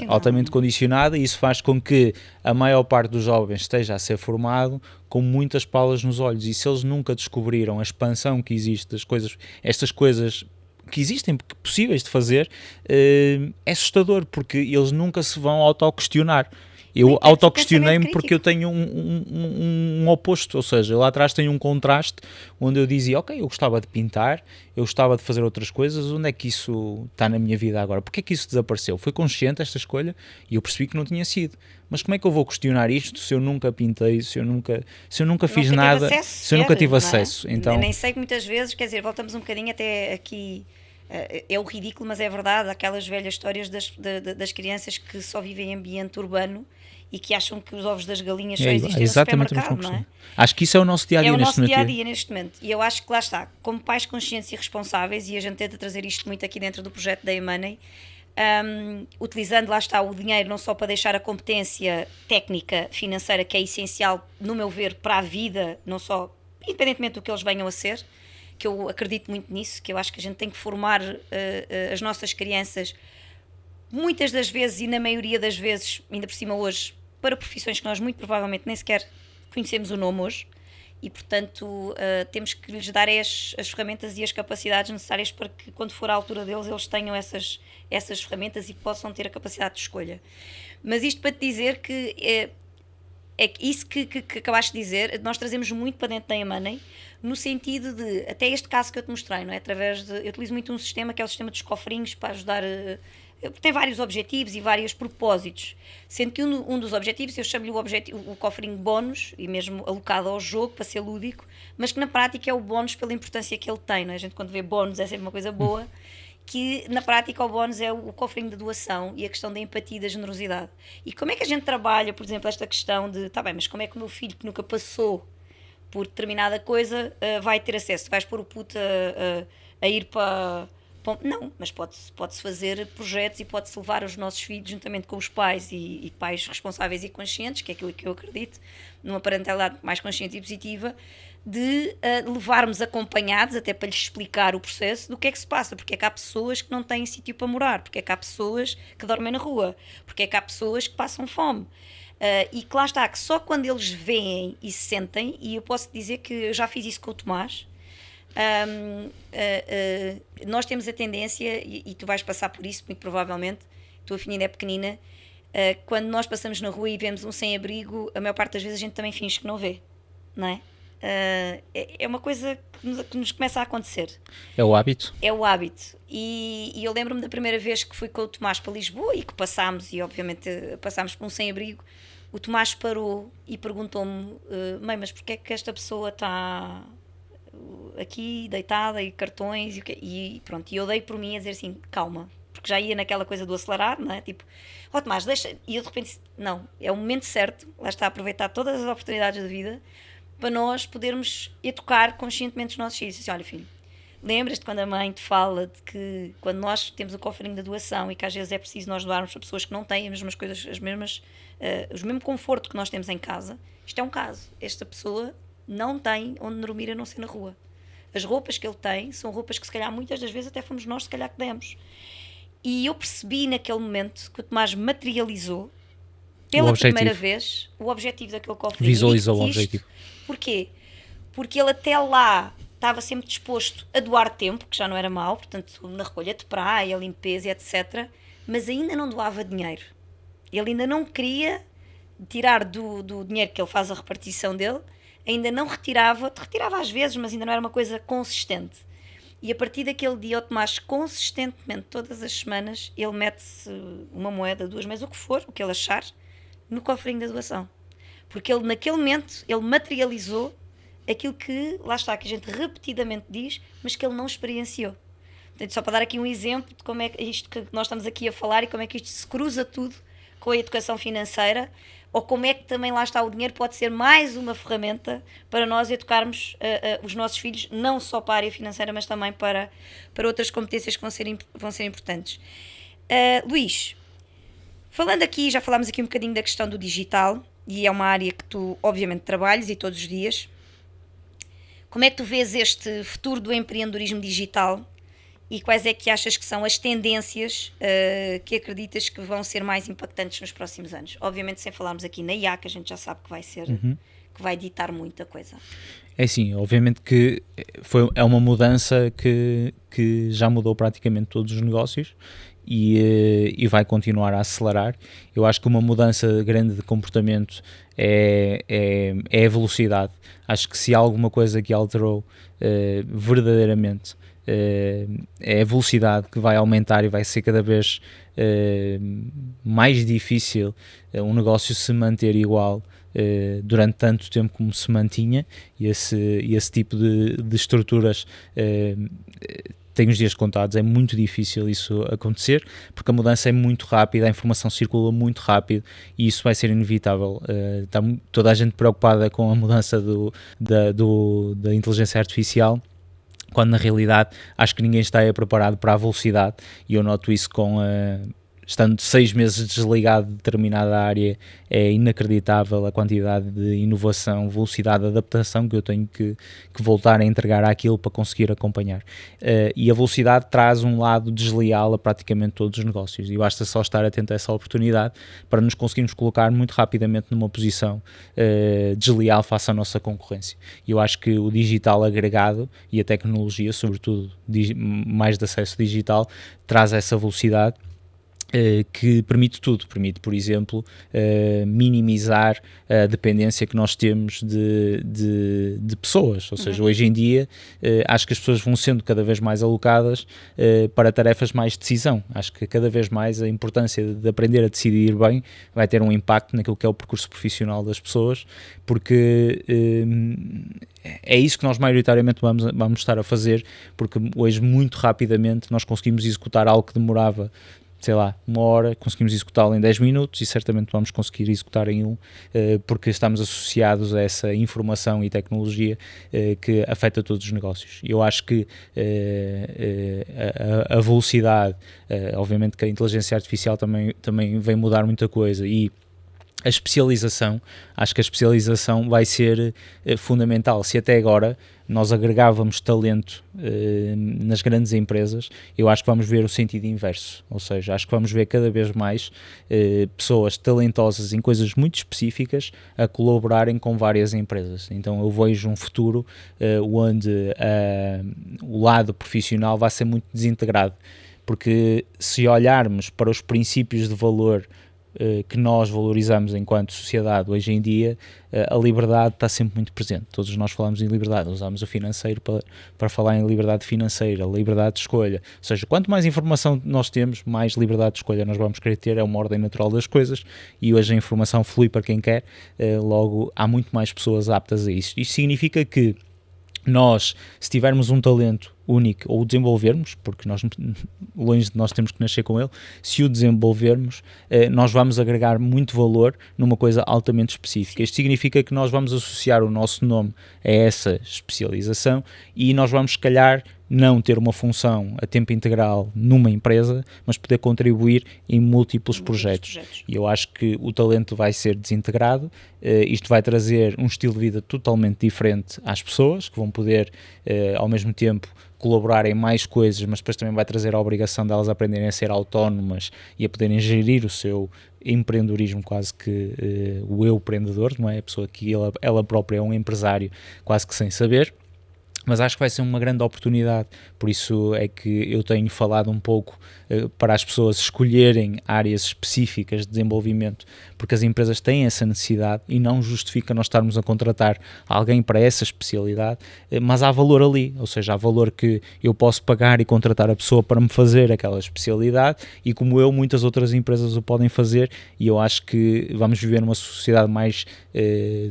altamente condicionada, e isso faz com que a maior parte dos jovens esteja a ser formado com muitas palas nos olhos, e se eles nunca descobriram a expansão que existe das coisas, estas coisas que existem, possíveis de fazer, é assustador, porque eles nunca se vão auto-questionar. Eu autoquestionei-me porque eu tenho um oposto, ou seja, lá atrás tenho um contraste onde eu dizia, ok, eu gostava de pintar, eu gostava de fazer outras coisas, onde é que isso está na minha vida agora? Porque é que isso desapareceu? Foi consciente esta escolha e eu percebi que não tinha sido. Mas como é que eu vou questionar isto se eu nunca pintei, se eu nunca fiz nada, se eu nunca tive acesso? Então, nem sei que muitas vezes, quer dizer, voltamos um bocadinho até aqui... é o ridículo, mas é verdade, aquelas velhas histórias das crianças que só vivem em ambiente urbano e que acham que os ovos das galinhas só existem no supermercado, não é? Acho que isso é o nosso dia-a-dia neste momento. É o nosso dia-a-dia neste momento. E eu acho que lá está, como pais conscientes e responsáveis, e a gente tenta trazer isto muito aqui dentro do projeto da eMoney, utilizando, lá está, o dinheiro não só para deixar a competência técnica, financeira, que é essencial, no meu ver, para a vida, não só, independentemente do que eles venham a ser, que eu acredito muito nisso, que eu acho que a gente tem que formar as nossas crianças, muitas das vezes e na maioria das vezes, ainda por cima hoje, para profissões que nós muito provavelmente nem sequer conhecemos o nome hoje, e, portanto, temos que lhes dar as ferramentas e as capacidades necessárias para que, quando for a altura deles, eles tenham essas ferramentas e possam ter a capacidade de escolha. Mas isto para te dizer que é isso que acabaste de dizer, nós trazemos muito para dentro da eMoney, no sentido de, até este caso que eu te mostrei, não é? Eu utilizo muito um sistema que é o sistema dos cofrinhos para ajudar... tem vários objetivos e vários propósitos, sendo que um dos objetivos, eu chamo-lhe o cofrinho bónus, e mesmo alocado ao jogo para ser lúdico, mas que na prática é o bónus pela importância que ele tem, não é? A gente quando vê bónus é sempre uma coisa boa, que na prática o bónus é o cofrinho de doação e a questão da empatia e da generosidade. E como é que a gente trabalha, por exemplo, esta questão de, tá bem, mas como é que o meu filho que nunca passou por determinada coisa vai ter acesso? Vais pôr o puto a ir para... Não, mas pode-se fazer projetos e pode-se levar os nossos filhos, juntamente com os pais e pais responsáveis e conscientes, que é aquilo que eu acredito, numa parentalidade mais consciente e positiva, de levarmos acompanhados, até para lhes explicar o processo do que é que se passa, porque é que há pessoas que não têm sítio para morar, porque é que há pessoas que dormem na rua, porque é que há pessoas que passam fome. E que lá está, que só quando eles veem e se sentem, e eu posso dizer que eu já fiz isso com o Tomás, nós temos a tendência, e tu vais passar por isso muito provavelmente, a tua filha ainda é pequenina, quando nós passamos na rua e vemos um sem-abrigo, a maior parte das vezes a gente também finge que não vê, não é? É uma coisa que nos começa a acontecer. É o hábito? É o hábito. E eu lembro-me da primeira vez que fui com o Tomás para Lisboa e que passámos, e obviamente passámos por um sem-abrigo. O Tomás parou e perguntou-me: mãe, mas porquê é que esta pessoa está aqui deitada e cartões e pronto, e eu dei por mim a dizer assim, calma, porque já ia naquela coisa do acelerar, não é? Tipo, Tomás, deixa, e eu de repente disse, não, é o momento certo, lá está, a aproveitar todas as oportunidades da vida para nós podermos educar conscientemente os nossos filhos. Assim, olha filho, lembras-te quando a mãe te fala de que quando nós temos o cofrinho da doação e que às vezes é preciso nós doarmos para pessoas que não têm as mesmas coisas, o mesmo conforto que nós temos em casa, isto é um caso, esta pessoa não tem onde dormir a não ser na rua. As roupas que ele tem são roupas que se calhar muitas das vezes até fomos nós se calhar que demos. E eu percebi naquele momento que o Tomás materializou pela primeira vez o objetivo daquele cofrinho. Visualizou o objetivo. Porquê? Porque ele até lá estava sempre disposto a doar tempo, que já não era mau, portanto na recolha de praia, limpeza, etc. Mas ainda não doava dinheiro. Ele ainda não queria tirar do dinheiro que ele faz a repartição dele, ainda não retirava às vezes, mas ainda não era uma coisa consistente. E a partir daquele dia, o Tomás, consistentemente, todas as semanas, ele mete-se uma moeda, 2 meses, o que for, o que ele achar, no cofrinho da doação. Porque ele, naquele momento, ele materializou aquilo que, lá está, que a gente repetidamente diz, mas que ele não experienciou. Portanto, só para dar aqui um exemplo de como é que isto que nós estamos aqui a falar e como é que isto se cruza tudo com a educação financeira, ou como é que também lá está o dinheiro pode ser mais uma ferramenta para nós educarmos os nossos filhos, não só para a área financeira, mas também para outras competências que vão ser importantes. Luís, falando aqui, já falámos aqui um bocadinho da questão do digital, e é uma área que tu obviamente trabalhas e todos os dias. Como é que tu vês este futuro do empreendedorismo digital? E quais é que achas que são as tendências que acreditas que vão ser mais impactantes nos próximos anos? Obviamente sem falarmos aqui na IA, que a gente já sabe que vai ser, que vai ditar muita coisa. É sim, obviamente que é uma mudança que já mudou praticamente todos os negócios e vai continuar a acelerar. Eu acho que uma mudança grande de comportamento é a velocidade. Acho que se há alguma coisa que alterou verdadeiramente é a velocidade que vai aumentar e vai ser cada vez mais difícil um negócio se manter igual durante tanto tempo como se mantinha, e esse tipo de estruturas tem os dias contados. É muito difícil isso acontecer, porque a mudança é muito rápida, a informação circula muito rápido e isso vai ser inevitável. Está toda a gente preocupada com a mudança da inteligência artificial, quando na realidade acho que ninguém está preparado para a velocidade, e eu noto isso estando 6 meses desligado de determinada área, é inacreditável a quantidade de inovação, velocidade de adaptação que eu tenho que voltar a entregar àquilo para conseguir acompanhar. E a velocidade traz um lado desleal a praticamente todos os negócios, e basta só estar atento a essa oportunidade para nos conseguirmos colocar muito rapidamente numa posição desleal face à nossa concorrência. E eu acho que o digital agregado e a tecnologia, sobretudo mais de acesso digital, traz essa velocidade que permite tudo. Permite, por exemplo, minimizar a dependência que nós temos de pessoas. Ou seja, hoje em dia acho que as pessoas vão sendo cada vez mais alocadas para tarefas mais de decisão. Acho que cada vez mais a importância de aprender a decidir bem vai ter um impacto naquilo que é o percurso profissional das pessoas, porque é isso que nós maioritariamente vamos estar a fazer, porque hoje muito rapidamente nós conseguimos executar algo que demorava, sei lá, 1 hora, conseguimos executá-lo em 10 minutos e certamente vamos conseguir executar em 1, porque estamos associados a essa informação e tecnologia que afeta todos os negócios. Eu acho que a velocidade, obviamente que a inteligência artificial também vem mudar muita coisa, e a especialização, acho que a especialização vai ser fundamental. Se até agora nós agregávamos talento nas grandes empresas, eu acho que vamos ver o sentido inverso, ou seja, acho que vamos ver cada vez mais pessoas talentosas em coisas muito específicas a colaborarem com várias empresas. Então eu vejo um futuro onde o lado profissional vai ser muito desintegrado, porque se olharmos para os princípios de valor que nós valorizamos enquanto sociedade hoje em dia, a liberdade está sempre muito presente. Todos nós falamos em liberdade, usamos o financeiro para falar em liberdade financeira, liberdade de escolha. Ou seja, quanto mais informação nós temos, mais liberdade de escolha nós vamos querer ter, é uma ordem natural das coisas, e hoje a informação flui para quem quer, logo há muito mais pessoas aptas a isso. Isto significa que nós, se tivermos um talento único ou o desenvolvermos, porque nós, longe de nós temos que nascer com ele, se o desenvolvermos, nós vamos agregar muito valor numa coisa altamente específica. Isto significa que nós vamos associar o nosso nome a essa especialização e nós vamos, se calhar, não ter uma função a tempo integral numa empresa, mas poder contribuir em múltiplos projetos. E eu acho que o talento vai ser desintegrado, isto vai trazer um estilo de vida totalmente diferente às pessoas, que vão poder, ao mesmo tempo, colaborar em mais coisas, mas depois também vai trazer a obrigação delas aprenderem a ser autónomas e a poderem gerir o seu empreendedorismo, quase que o eu empreendedor, não é? A pessoa que ela própria é um empresário quase que sem saber. Mas acho que vai ser uma grande oportunidade, por isso é que eu tenho falado um pouco para as pessoas escolherem áreas específicas de desenvolvimento, porque as empresas têm essa necessidade e não justifica nós estarmos a contratar alguém para essa especialidade, mas há valor ali, ou seja, há valor que eu posso pagar e contratar a pessoa para me fazer aquela especialidade, e como eu, muitas outras empresas o podem fazer, e eu acho que vamos viver numa sociedade mais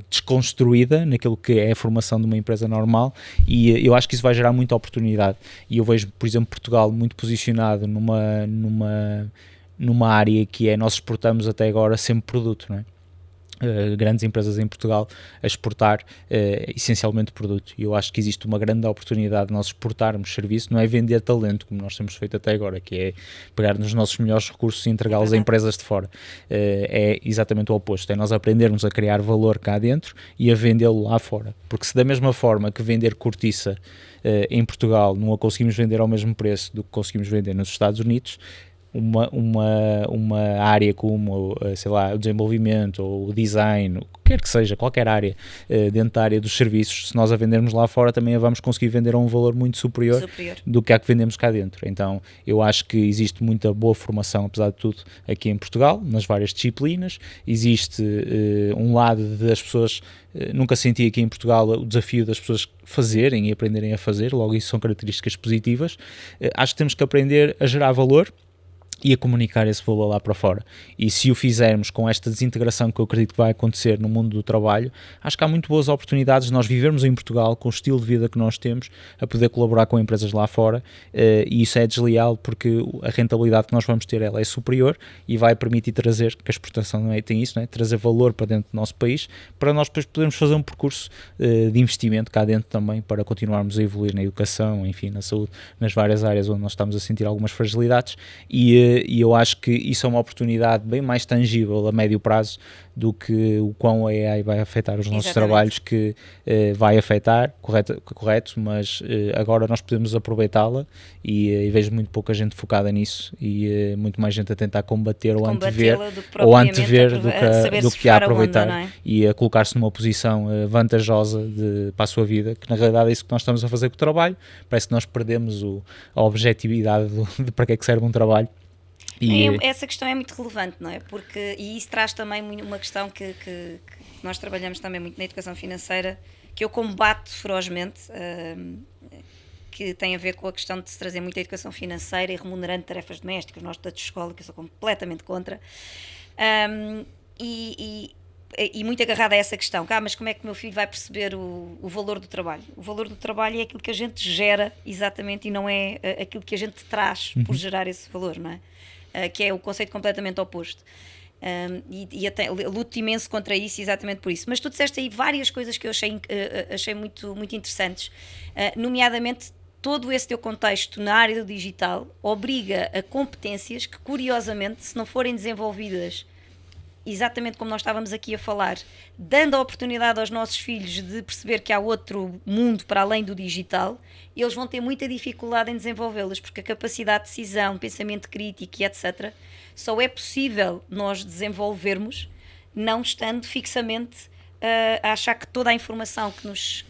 desconstruída naquilo que é a formação de uma empresa normal, e eu acho que isso vai gerar muita oportunidade. E eu vejo, por exemplo, Portugal muito posicionado numa área que é, nós exportamos até agora sempre produto, não é? Grandes empresas em Portugal a exportar essencialmente produto, e eu acho que existe uma grande oportunidade de nós exportarmos serviço, não é vender talento como nós temos feito até agora, que é pegar nos nossos melhores recursos e entregá-los a empresas de fora. É exatamente o oposto, é nós aprendermos a criar valor cá dentro e a vendê-lo lá fora, porque se da mesma forma que vender cortiça em Portugal não a conseguimos vender ao mesmo preço do que conseguimos vender nos Estados Unidos, uma área como, sei lá, o desenvolvimento ou o design, quer que seja, qualquer área dentro da área dos serviços, se nós a vendermos lá fora também a vamos conseguir vender a um valor muito superior do que a que vendemos cá dentro. Então eu acho que existe muita boa formação, apesar de tudo, aqui em Portugal, nas várias disciplinas. Existe um lado das pessoas, nunca senti aqui em Portugal o desafio das pessoas fazerem e aprenderem a fazer, logo isso são características positivas. Acho que temos que aprender a gerar valor e a comunicar esse valor lá para fora, e se o fizermos com esta desintegração que eu acredito que vai acontecer no mundo do trabalho, acho que há muito boas oportunidades de nós vivermos em Portugal com o estilo de vida que nós temos, a poder colaborar com empresas lá fora, e isso é desleal porque a rentabilidade que nós vamos ter, ela é superior e vai permitir trazer, que a exportação não é, tem isso, não é? Trazer valor para dentro do nosso país, para nós depois podermos fazer um percurso de investimento cá dentro também, para continuarmos a evoluir na educação, enfim, na saúde, nas várias áreas onde nós estamos a sentir algumas fragilidades, e e eu acho que isso é uma oportunidade bem mais tangível a médio prazo do que o quão a AI vai afetar os nossos trabalhos, que vai afetar, correto, mas agora nós podemos aproveitá-la e vejo muito pouca gente focada nisso e muito mais gente a tentar combater ou antever do que a aproveitar e a colocar-se numa posição vantajosa para a sua vida, que na realidade é isso que nós estamos a fazer com o trabalho. Parece que nós perdemos a objetividade de para que é que serve um trabalho. Essa questão é muito relevante, não é? E isso traz também uma questão que nós trabalhamos também muito na educação financeira, que eu combato ferozmente, que tem a ver com a questão de se trazer muita educação financeira e remunerando tarefas domésticas. Nós da escola, que eu sou completamente contra, e muito agarrada a essa questão, mas como é que o meu filho vai perceber o valor do trabalho? O valor do trabalho é aquilo que a gente gera, exatamente, e não é aquilo que a gente traz por gerar esse valor, não é? Que é o conceito completamente oposto. E até luto imenso contra isso, exatamente por isso. Mas tu disseste aí várias coisas que eu achei muito, muito interessantes, nomeadamente todo esse teu contexto na área do digital obriga a competências que, curiosamente, se não forem desenvolvidas exatamente como nós estávamos aqui a falar, dando a oportunidade aos nossos filhos de perceber que há outro mundo para além do digital, eles vão ter muita dificuldade em desenvolvê-las, porque a capacidade de decisão, pensamento crítico e etc. só é possível nós desenvolvermos não estando fixamente a achar que toda a informação que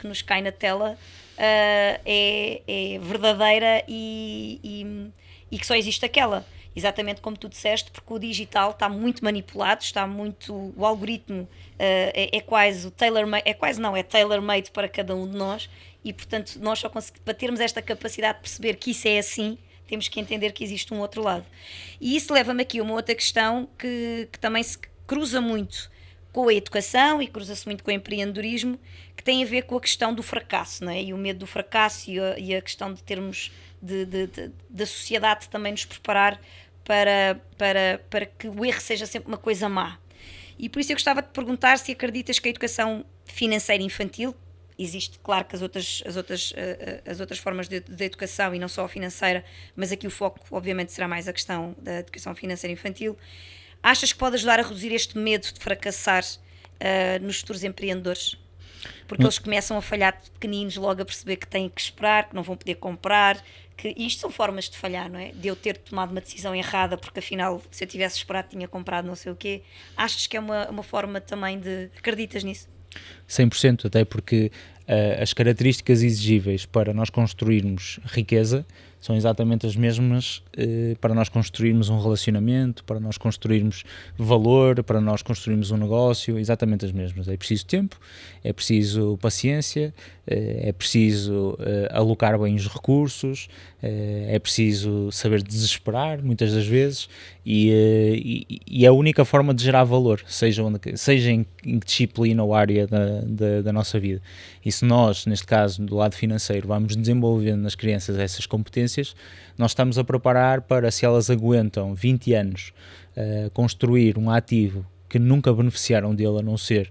nos cai na tela é verdadeira e que só existe aquela. Exatamente como tu disseste, porque o digital está muito manipulado, o algoritmo é quase o tailor-made, é tailor-made para cada um de nós, e portanto nós só conseguimos, para termos esta capacidade de perceber que isso é assim, temos que entender que existe um outro lado. E isso leva-me aqui a uma outra questão que também se cruza muito com a educação e cruza-se muito com o empreendedorismo, que tem a ver com a questão do fracasso, não é? E o medo do fracasso e a questão de termos da sociedade também nos preparar para que o erro seja sempre uma coisa má. E por isso eu gostava de perguntar se acreditas que a educação financeira infantil, existe, claro, que as outras formas de educação e não só a financeira, mas aqui o foco obviamente será mais a questão da educação financeira infantil, achas que pode ajudar a reduzir este medo de fracassar nos futuros empreendedores? Porque eles começam a falhar de pequeninos, logo a perceber que têm que esperar, que não vão poder comprar, que isto são formas de falhar, não é? De eu ter tomado uma decisão errada, porque afinal, se eu tivesse esperado, tinha comprado não sei o quê. Achas que é uma forma também de... Acreditas nisso? 100%, até porque as características exigíveis para nós construirmos riqueza são exatamente as mesmas para nós construirmos um relacionamento, para nós construirmos valor, para nós construirmos um negócio, exatamente as mesmas. É preciso tempo, é preciso paciência, é preciso alocar bem os recursos, é preciso saber desesperar muitas das vezes e a única forma de gerar valor, seja em disciplina ou área da nossa vida. E se nós, neste caso, do lado financeiro, vamos desenvolvendo nas crianças essas competências, nós estamos a preparar para, se elas aguentam 20 anos construir um ativo que nunca beneficiaram dele, a não ser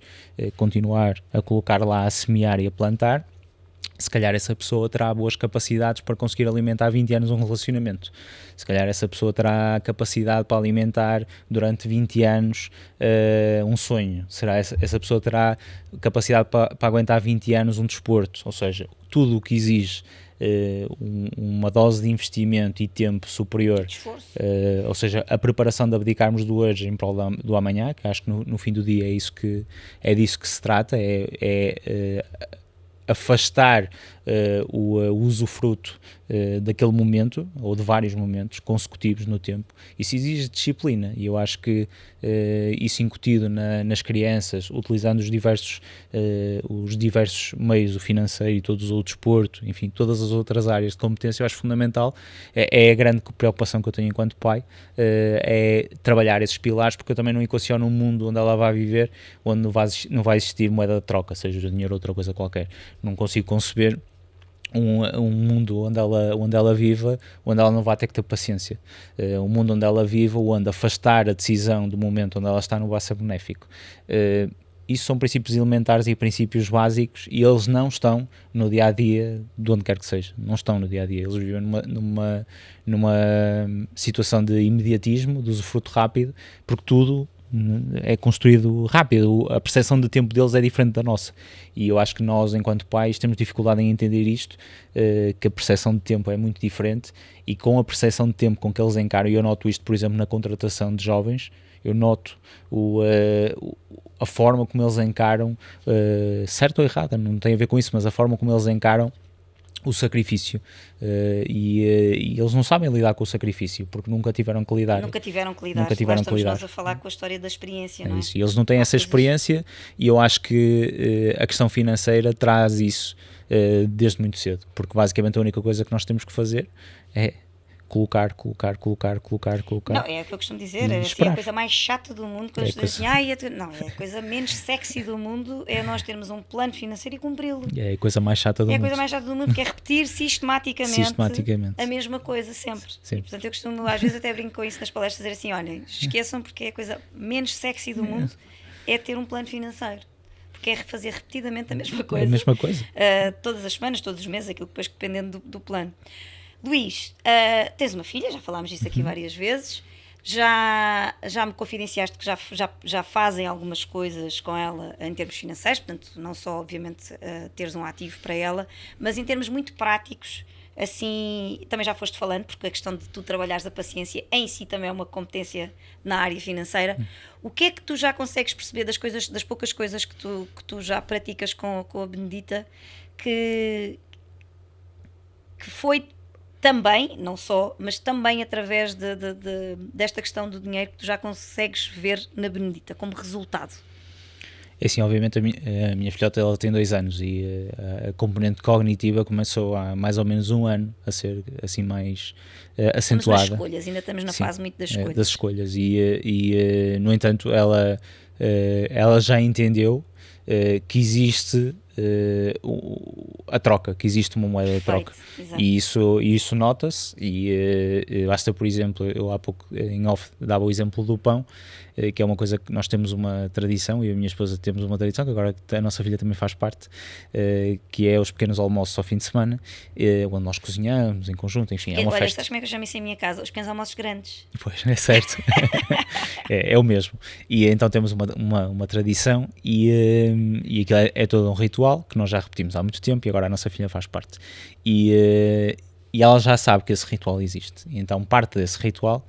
continuar a colocar lá, a semear e a plantar, se calhar essa pessoa terá boas capacidades para conseguir alimentar 20 anos um relacionamento. Se calhar essa pessoa terá capacidade para alimentar durante 20 anos um sonho. Essa pessoa terá capacidade para aguentar 20 anos um desporto. Ou seja, tudo o que exige uma dose de investimento e tempo superior, ou seja, a preparação de abdicarmos do hoje em prol do amanhã, que acho que no fim do dia é disso que se trata, afastar o usufruto daquele momento, ou de vários momentos consecutivos no tempo. Isso exige disciplina, e eu acho que isso incutido nas crianças, utilizando os diversos meios, o financeiro e o desporto, enfim, todas as outras áreas de competência, eu acho fundamental. É a grande preocupação que eu tenho enquanto pai, é trabalhar esses pilares, porque eu também não equaciono um mundo onde ela vai viver, onde não vai existir moeda de troca, seja dinheiro ou outra coisa qualquer. Não consigo conceber um mundo onde ela viva, onde ela não vai ter que ter paciência. Um mundo onde ela viva, onde afastar a decisão do momento onde ela está não vai ser benéfico. isso são princípios elementares e princípios básicos, e eles não estão no dia-a-dia de onde quer que seja, não estão no dia-a-dia, eles vivem numa situação de imediatismo, de usufruto rápido, porque tudo é construído rápido, a percepção de tempo deles é diferente da nossa, e eu acho que nós, enquanto pais, temos dificuldade em entender isto, que a percepção de tempo é muito diferente, e com a percepção de tempo com que eles encaram, e eu noto isto, por exemplo, na contratação de jovens, eu noto a forma como eles encaram, certo ou errada, não tem a ver com isso, mas a forma como eles encaram o sacrifício, e eles não sabem lidar com o sacrifício porque nunca tiveram que lidar. Nunca tiveram que lidar. Estamos nós a falar com a história da experiência, não é? Isso. E eles não têm essa experiência, e eu acho que a questão financeira traz isso desde muito cedo, porque basicamente a única coisa que nós temos que fazer é colocar. Não, é o que eu costumo dizer, é assim, a coisa mais chata do mundo, quando a coisa menos sexy do mundo é nós termos um plano financeiro e cumpri-lo. É a coisa mais chata do mundo. É a coisa mais chata do mundo, que é repetir sistematicamente a mesma coisa sempre. Sim. E, portanto, eu costumo, às vezes até brinco com isso nas palestras, dizer assim, olhem, esqueçam, porque é a coisa menos sexy do mundo é ter um plano financeiro. Porque é fazer repetidamente a mesma coisa. É a mesma coisa. Todas as semanas, todos os meses, aquilo depois dependendo do plano. Luís, tens uma filha, já falámos disso aqui várias vezes, já me confidenciaste que já fazem algumas coisas com ela em termos financeiros, portanto, não só, obviamente, teres um ativo para ela, mas em termos muito práticos, assim, também já foste falando, porque a questão de tu trabalhares a paciência em si também é uma competência na área financeira. O que é que tu já consegues perceber das poucas coisas que tu já praticas com a Benedita, que foi também, não só, mas também através desta questão do dinheiro que tu já consegues ver na Benedita como resultado? É assim, obviamente a minha filhota, ela tem 2 anos, e a componente cognitiva começou há mais ou menos 1 ano a ser assim mais acentuada. Estamos nas escolhas, ainda estamos na fase muito das escolhas. Das escolhas, e no entanto ela já entendeu que existe a troca, que existe uma moeda de troca. Exato. E isso nota-se, e basta, por exemplo, eu há pouco em off dava o exemplo do pão, que é uma coisa que nós temos uma tradição, e eu e a minha esposa temos uma tradição, que agora a nossa filha também faz parte, que é os pequenos almoços ao fim de semana, onde nós cozinhamos em conjunto, enfim, é uma festa. festa. Sabes como é que eu chamo isso em minha casa? Os pequenos almoços grandes. Pois, é certo. é o mesmo. E então temos uma tradição, e aquilo é todo um ritual que nós já repetimos há muito tempo, e agora a nossa filha faz parte. E ela já sabe que esse ritual existe. Então parte desse ritual,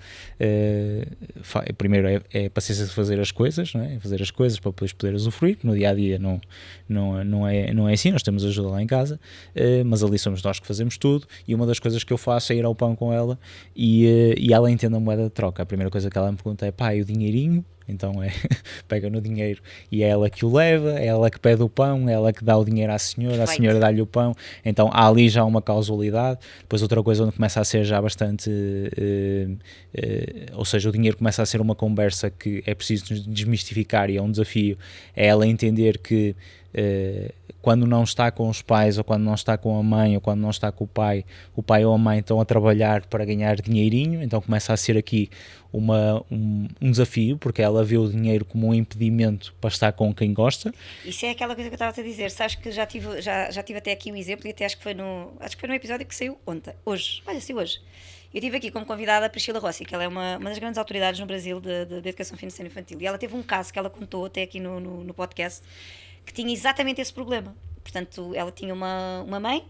primeiro é a paciência de fazer as coisas, não é? Fazer as coisas para depois poder usufruir. No dia a dia não é assim, nós temos ajuda lá em casa, mas ali somos nós que fazemos tudo, e uma das coisas que eu faço é ir ao pão com ela, e ela entende a moeda de troca. A primeira coisa que ela me pergunta é: pá, e o dinheirinho? Então pega no dinheiro e é ela que o leva, é ela que pede o pão, é ela que dá o dinheiro à senhora, a senhora dá-lhe o pão. Então há ali já uma causalidade. Depois outra coisa onde começa a ser já bastante, ou seja, o dinheiro começa a ser uma conversa que é preciso desmistificar, e é um desafio, é ela entender que quando não está com os pais, ou quando não está com a mãe, ou quando não está com o pai ou a mãe estão a trabalhar para ganhar dinheirinho. Então começa a ser aqui um desafio, porque ela vê o dinheiro como um impedimento para estar com quem gosta. Isso é aquela coisa que eu estava a dizer. Sabes que já tive até aqui um exemplo, e até acho que foi no episódio que saiu hoje. Eu tive aqui como convidada a Priscila Rossi, que ela é uma das grandes autoridades no Brasil de educação financeira infantil, e ela teve um caso que ela contou até aqui no podcast, que tinha exatamente esse problema. Portanto, ela tinha uma mãe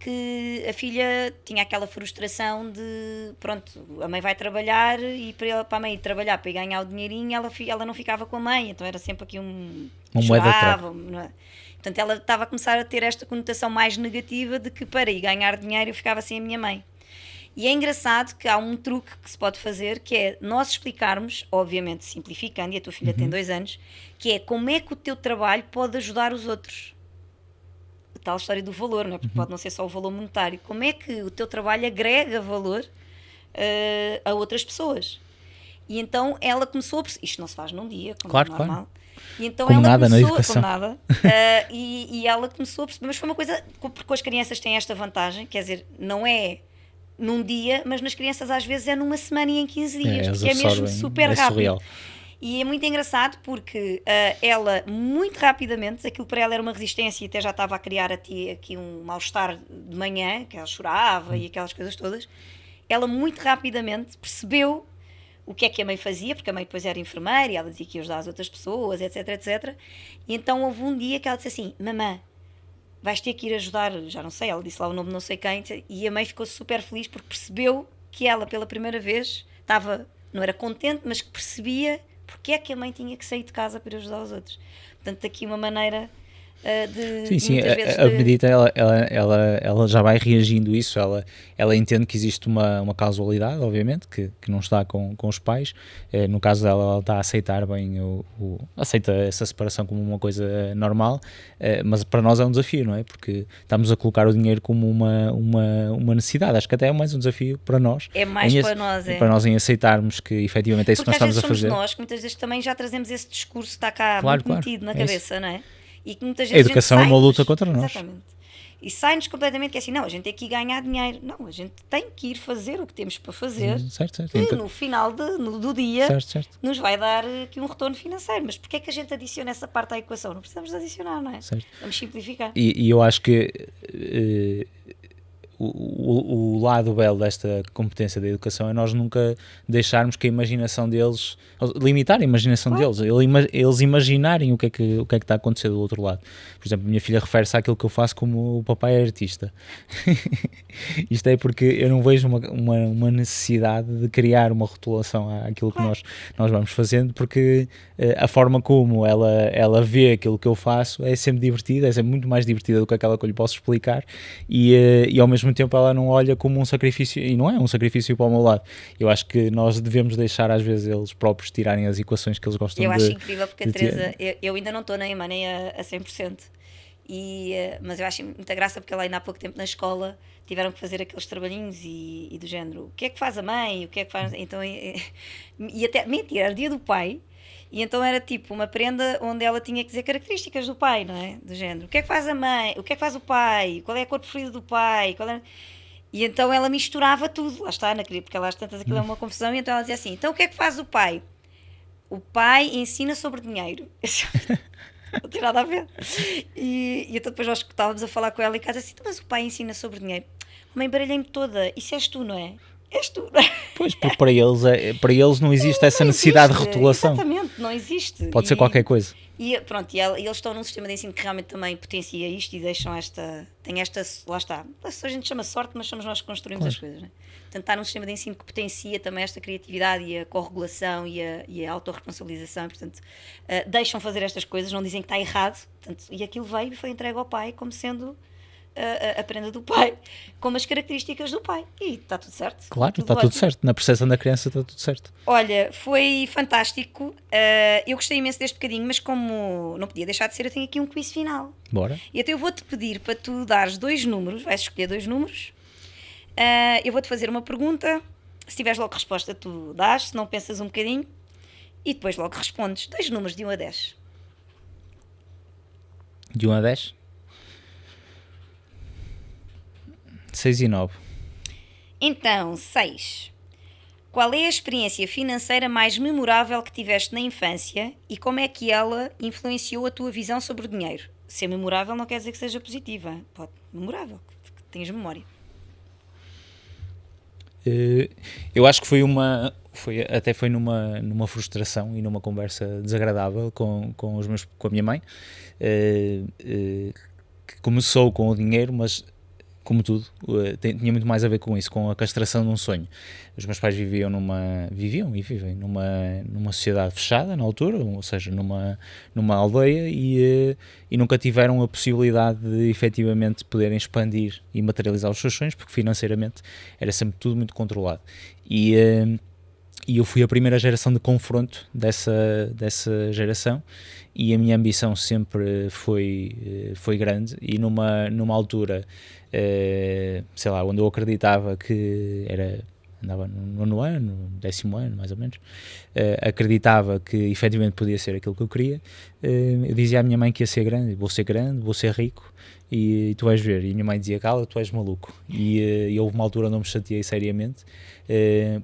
que a filha tinha aquela frustração de, pronto, a mãe vai trabalhar, e para a mãe ir trabalhar para ir ganhar o dinheirinho, ela não ficava com a mãe, então era sempre aqui uma moeda de troca. Não é? Portanto, ela estava a começar a ter esta conotação mais negativa de que para ir ganhar dinheiro eu ficava sem a minha mãe. E é engraçado que há um truque que se pode fazer, que é nós explicarmos, obviamente simplificando, e a tua filha tem 2 anos, que é como é que o teu trabalho pode ajudar os outros. A tal história do valor, não é? Porque pode não ser só o valor monetário. Como é que o teu trabalho agrega valor a outras pessoas? E então ela começou a perceber, isto não se faz num dia, como claro, normal. Claro. E então como ela nada começou, na educação. como nada, e ela começou a perceber, mas foi uma coisa, porque as crianças têm esta vantagem, quer dizer, não é num dia, mas nas crianças às vezes é numa semana e em 15 dias, porque é mesmo super rápido. Surreal. E é muito engraçado porque ela, muito rapidamente, aquilo para ela era uma resistência e até já estava a criar aqui um mal-estar de manhã, que ela chorava e aquelas coisas todas. Ela muito rapidamente percebeu o que é que a mãe fazia, porque a mãe depois era enfermeira e ela dizia que ia ajudar as outras pessoas, etc, etc. E então houve um dia que ela disse assim, mamã, vais ter que ir ajudar, já não sei, ela disse lá o nome de não sei quem, e a mãe ficou super feliz porque percebeu que ela pela primeira vez estava, não era contente, mas que percebia porque é que a mãe tinha que sair de casa para ajudar os outros. Portanto, aqui uma maneira de Sim, muitas vezes a Benedita, ela já vai reagindo isso, ela entende que existe uma causalidade, obviamente, que não está com os pais. No caso dela, ela está a aceitar bem, aceita essa separação como uma coisa normal, mas para nós é um desafio, não é? Porque estamos a colocar o dinheiro como uma necessidade. Acho que até é mais um desafio para nós. é mais para nós, para nós em aceitarmos que efetivamente é isso porque que nós estamos a somos fazer. nós que muitas vezes também já trazemos esse discurso que está cá Claro, muito metido na cabeça, não é? E que muitas A vezes educação é uma luta contra nós. Exatamente. E sai-nos completamente que é assim, não, a gente tem que ir ganhar dinheiro. Não, a gente tem que ir fazer o que temos para fazer. Certo. Que no final do dia certo. nos vai dar aqui um retorno financeiro. Mas porquê é que a gente adiciona essa parte à equação? Não precisamos de adicionar, não é? Certo. Vamos simplificar. E eu acho que o lado belo desta competência da educação é nós nunca deixarmos que a imaginação deles, limitar a imaginação deles, eles imaginarem o que é que está a acontecer do outro lado. Por exemplo, minha filha refere-se àquilo que eu faço como o papai é artista. Isto é porque eu não vejo uma necessidade de criar uma rotulação àquilo que nós vamos fazendo, porque a forma como ela vê aquilo que eu faço é sempre divertida, é sempre muito mais divertida do que aquela que eu lhe posso explicar, e ao mesmo tempo ela não olha como um sacrifício, e não é um sacrifício para o meu lado. Eu acho que nós devemos deixar às vezes eles próprios tirarem as equações que eles gostam de... Eu acho incrível porque a Teresa, eu ainda não estou nem a 100%, mas eu acho muita graça porque ela ainda há pouco tempo na escola tiveram que fazer aqueles trabalhinhos e do género, o que é que faz a mãe, o que é que faz... Então, e até, mentira, era o dia do pai, e então era tipo uma prenda onde ela tinha que dizer características do pai, não é? Do género, o que é que faz a mãe, o que é que faz o pai, qual é a cor preferida do pai, E então ela misturava tudo, lá está, porque lá às tantas aquilo é uma confusão, e então ela dizia assim, então o que é que faz o pai? O pai ensina sobre dinheiro. Não tem nada a ver. E então depois nós estávamos a falar com ela em casa assim, mas o pai ensina sobre dinheiro. Mãe, baralhei-me toda, isso és tu, não é? És tu. Pois, porque para eles não existe essa necessidade de rotulação. Exatamente, não existe. Pode ser qualquer coisa. E pronto, eles estão num sistema de ensino que realmente também potencia isto e deixam lá está, a gente chama sorte, mas somos nós que construímos as coisas, não é? Portanto, está num sistema de ensino que potencia também esta criatividade e a corregulação e a autorresponsabilização, portanto, deixam fazer estas coisas, não dizem que está errado, portanto, e aquilo veio e foi entregue ao pai como sendo a prenda do pai, com as características do pai, e está tudo certo. Claro, está tudo certo, na percepção da criança está tudo certo. Olha, foi fantástico, eu gostei imenso deste bocadinho, mas como não podia deixar de ser, eu tenho aqui um quiz final. Bora. E até eu vou-te pedir para tu dares 2 números, vais escolher 2 números, eu vou-te fazer uma pergunta, se tiveres logo resposta tu dás, se não pensas um bocadinho, e depois logo respondes. 2 números de 1 a 10. De 1 a 10? 6 e 9. Então, 6. Qual é a experiência financeira mais memorável que tiveste na infância e como é que ela influenciou a tua visão sobre o dinheiro? Ser memorável não quer dizer que seja positiva. Pode, memorável, que tenhas memória. Eu acho que foi numa frustração e numa conversa desagradável com a minha mãe, que começou com o dinheiro, mas como tudo, tinha muito mais a ver com isso, com a castração de um sonho. Os meus pais viviam e vivem numa sociedade fechada na altura, ou seja, numa aldeia, e nunca tiveram a possibilidade de efetivamente poderem expandir e materializar os seus sonhos, porque financeiramente era sempre tudo muito controlado. E eu fui a primeira geração de confronto dessa geração, e a minha ambição sempre foi grande, e numa altura, sei lá, onde eu acreditava que era andava no 9º ano, 10º ano, mais ou menos, acreditava que efetivamente podia ser aquilo que eu queria. Eu dizia à minha mãe que ia ser grande, vou ser rico, e tu vais ver. E a minha mãe dizia, cala, tu és maluco. E houve uma altura onde eu me chateei seriamente,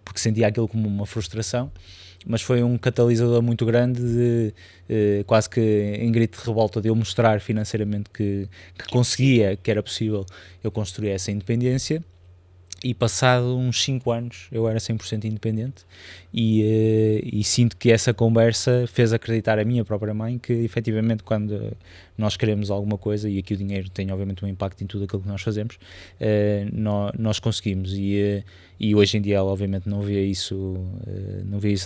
porque sentia aquilo como uma frustração, mas foi um catalisador muito grande de quase que em grito de revolta, de eu mostrar financeiramente que conseguia, que era possível eu construir essa independência. E passado uns 5 anos eu era 100% independente, e sinto que essa conversa fez acreditar a minha própria mãe que efetivamente quando nós queremos alguma coisa, e aqui o dinheiro tem obviamente um impacto em tudo aquilo que nós fazemos, nós conseguimos, e hoje em dia ela obviamente não vê isso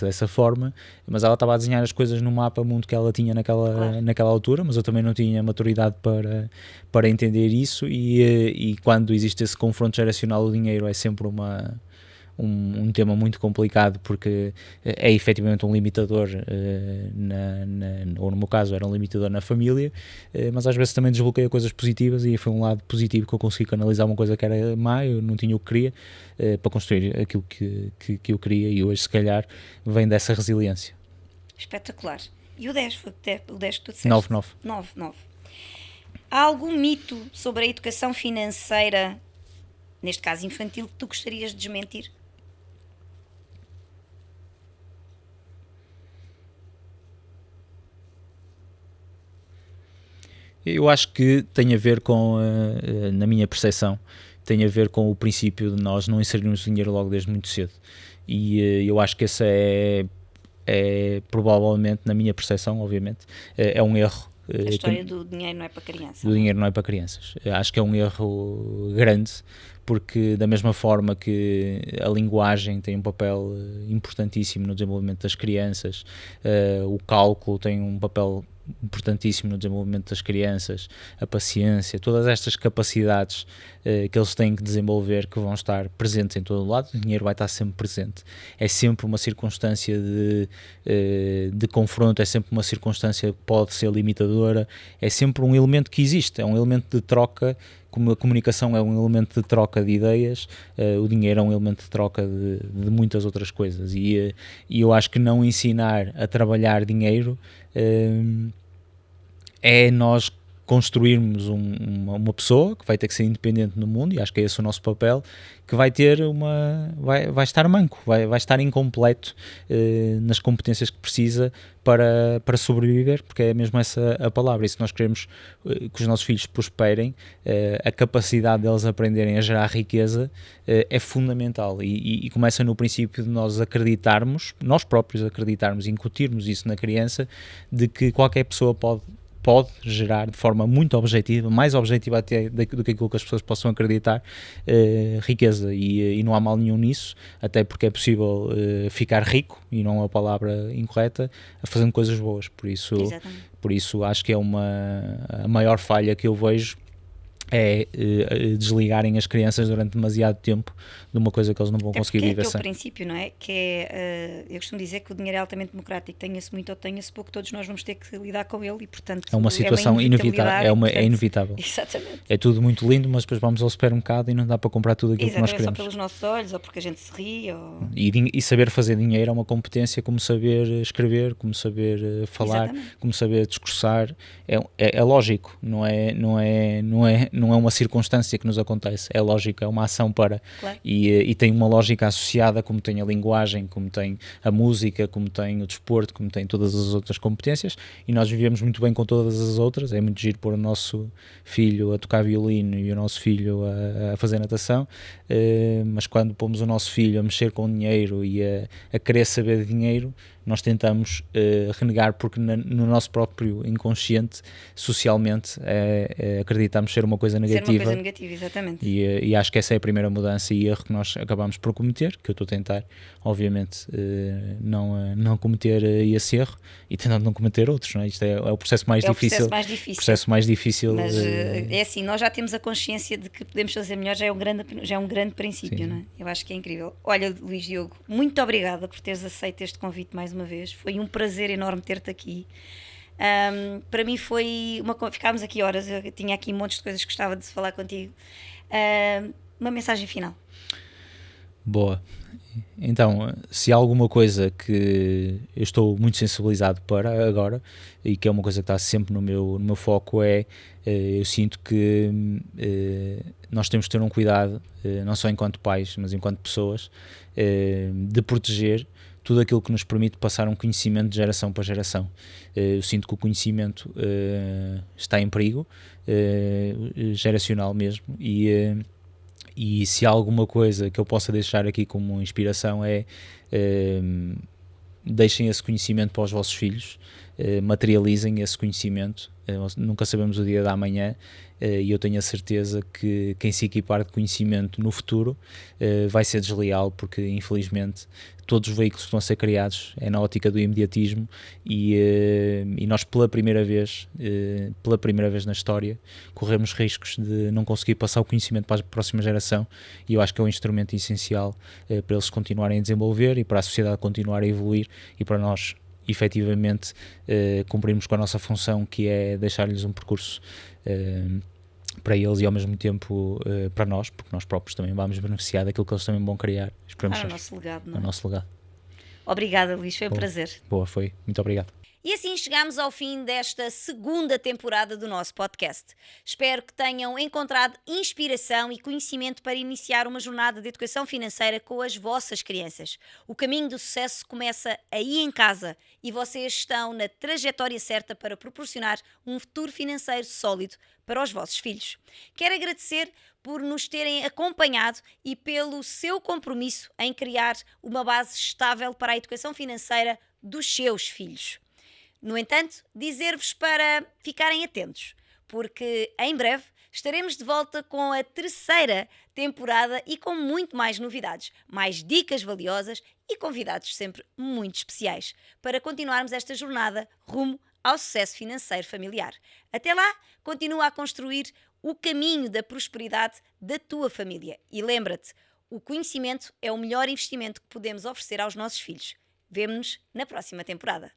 dessa forma, mas ela estava a desenhar as coisas no mapa mundo que ela tinha naquela altura, mas eu também não tinha maturidade para entender isso, e quando existe esse confronto geracional, o dinheiro é sempre um tema muito complicado, porque é efetivamente um limitador, ou no meu caso era um limitador na família, mas às vezes também desbloqueia coisas positivas, e foi um lado positivo que eu consegui canalizar uma coisa que era má, eu não tinha o que queria, para construir aquilo que eu queria, e hoje se calhar vem dessa resiliência. Espetacular. E o 10? Foi o 10 que tu disseste? 9. 9. Há algum mito sobre a educação financeira, neste caso infantil, que tu gostarias de desmentir? Eu acho que tem a ver com, na minha percepção, tem a ver com o princípio de nós não inserirmos dinheiro logo desde muito cedo. E eu acho que esse é provavelmente, na minha percepção, obviamente, é um erro. A história do dinheiro não é para crianças. Do dinheiro não é para crianças. Acho que é um erro grande, porque da mesma forma que a linguagem tem um papel importantíssimo no desenvolvimento das crianças, o cálculo tem um papel importantíssimo no desenvolvimento das crianças, a paciência, todas estas capacidades que eles têm que desenvolver, que vão estar presentes em todo o lado, o dinheiro vai estar sempre presente. É sempre uma circunstância de confronto, é sempre uma circunstância que pode ser limitadora, é sempre um elemento que existe, é um elemento de troca. Como a comunicação é um elemento de troca de ideias, o dinheiro é um elemento de troca de muitas outras coisas, e eu acho que não ensinar a trabalhar dinheiro é nós construirmos uma pessoa que vai ter que ser independente no mundo, e acho que é esse o nosso papel, que vai ter vai estar manco, vai estar incompleto nas competências que precisa para sobreviver, porque é mesmo essa a palavra. E se nós queremos que os nossos filhos prosperem, a capacidade deles aprenderem a gerar riqueza é fundamental, e começa no princípio de nós acreditarmos, nós próprios acreditarmos, incutirmos isso na criança, de que qualquer pessoa pode gerar de forma muito objetiva, mais objetiva até do que aquilo que as pessoas possam acreditar, riqueza, e não há mal nenhum nisso, até porque é possível ficar rico, e não é a palavra incorreta, fazendo coisas boas. Por isso acho que é a maior falha que eu vejo é desligarem as crianças durante demasiado tempo de uma coisa que eles não vão conseguir viver sem. É o princípio, não é? Que é, eu costumo dizer que o dinheiro é altamente democrático, tenha-se muito ou tenha-se pouco, todos nós vamos ter que lidar com ele, e portanto é uma situação inevitável, é inevitável. Exatamente. É tudo muito lindo, mas depois vamos ao supermercado e não dá para comprar tudo aquilo que nós queremos. Só pelos nossos olhos, ou porque a gente se ri. E saber fazer dinheiro é uma competência, como saber escrever, como saber falar, exatamente, como saber discursar. É lógico, não é uma circunstância que nos acontece, é lógico, é uma ação para, claro. E tem uma lógica associada, como tem a linguagem, como tem a música, como tem o desporto, como tem todas as outras competências, e nós vivemos muito bem com todas as outras. É muito giro pôr o nosso filho a tocar violino e o nosso filho a fazer natação, mas quando pomos o nosso filho a mexer com dinheiro e a querer saber de dinheiro, nós tentamos renegar, porque no nosso próprio inconsciente, socialmente, acreditamos ser uma coisa negativa. Ser uma coisa negativa, exatamente. E acho que essa é a primeira mudança e erro que nós acabamos por cometer, que eu estou a tentar, obviamente, não cometer esse erro, e tentando não cometer outros, não é? Isto é o processo mais difícil. O processo mais difícil. Mas é assim, nós já temos a consciência de que podemos fazer melhor, já é um grande princípio, sim, não é? Eu acho que é incrível. Olha, Luís Diogo, muito obrigada por teres aceito este convite mais uma vez. Foi um prazer enorme ter-te aqui. Para mim foi ficámos aqui horas, eu tinha aqui montes de coisas que gostava de falar contigo. Uma mensagem final. Boa. Então, se há alguma coisa que eu estou muito sensibilizado para agora, e que é uma coisa que está sempre no meu foco, eu sinto que nós temos que ter um cuidado, não só enquanto pais, mas enquanto pessoas, de proteger tudo aquilo que nos permite passar um conhecimento de geração para geração. Eu sinto que o conhecimento está em perigo, geracional mesmo, e se há alguma coisa que eu possa deixar aqui como inspiração deixem esse conhecimento para os vossos filhos, materializem esse conhecimento, nunca sabemos o dia da amanhã, e eu tenho a certeza que quem se equipar de conhecimento no futuro vai ser desleal, porque infelizmente todos os veículos que estão a ser criados é na ótica do imediatismo, e nós pela primeira vez na história corremos riscos de não conseguir passar o conhecimento para a próxima geração, e eu acho que é um instrumento essencial para eles continuarem a desenvolver e para a sociedade continuar a evoluir, e para nós efetivamente cumprirmos com a nossa função, que é deixar-lhes um percurso para eles e ao mesmo tempo para nós, porque nós próprios também vamos beneficiar daquilo que eles também vão criar. Esperamos o nosso legado, não é? O nosso legado. Obrigada, Luís, foi um prazer. Boa, foi. Muito obrigado. E assim chegamos ao fim desta segunda temporada do nosso podcast. Espero que tenham encontrado inspiração e conhecimento para iniciar uma jornada de educação financeira com as vossas crianças. O caminho do sucesso começa aí em casa e vocês estão na trajetória certa para proporcionar um futuro financeiro sólido para os vossos filhos. Quero agradecer por nos terem acompanhado e pelo seu compromisso em criar uma base estável para a educação financeira dos seus filhos. No entanto, dizer-vos para ficarem atentos, porque em breve estaremos de volta com a terceira temporada e com muito mais novidades, mais dicas valiosas e convidados sempre muito especiais, para continuarmos esta jornada rumo ao sucesso financeiro familiar. Até lá, continua a construir o caminho da prosperidade da tua família. E lembra-te, o conhecimento é o melhor investimento que podemos oferecer aos nossos filhos. Vemo-nos na próxima temporada.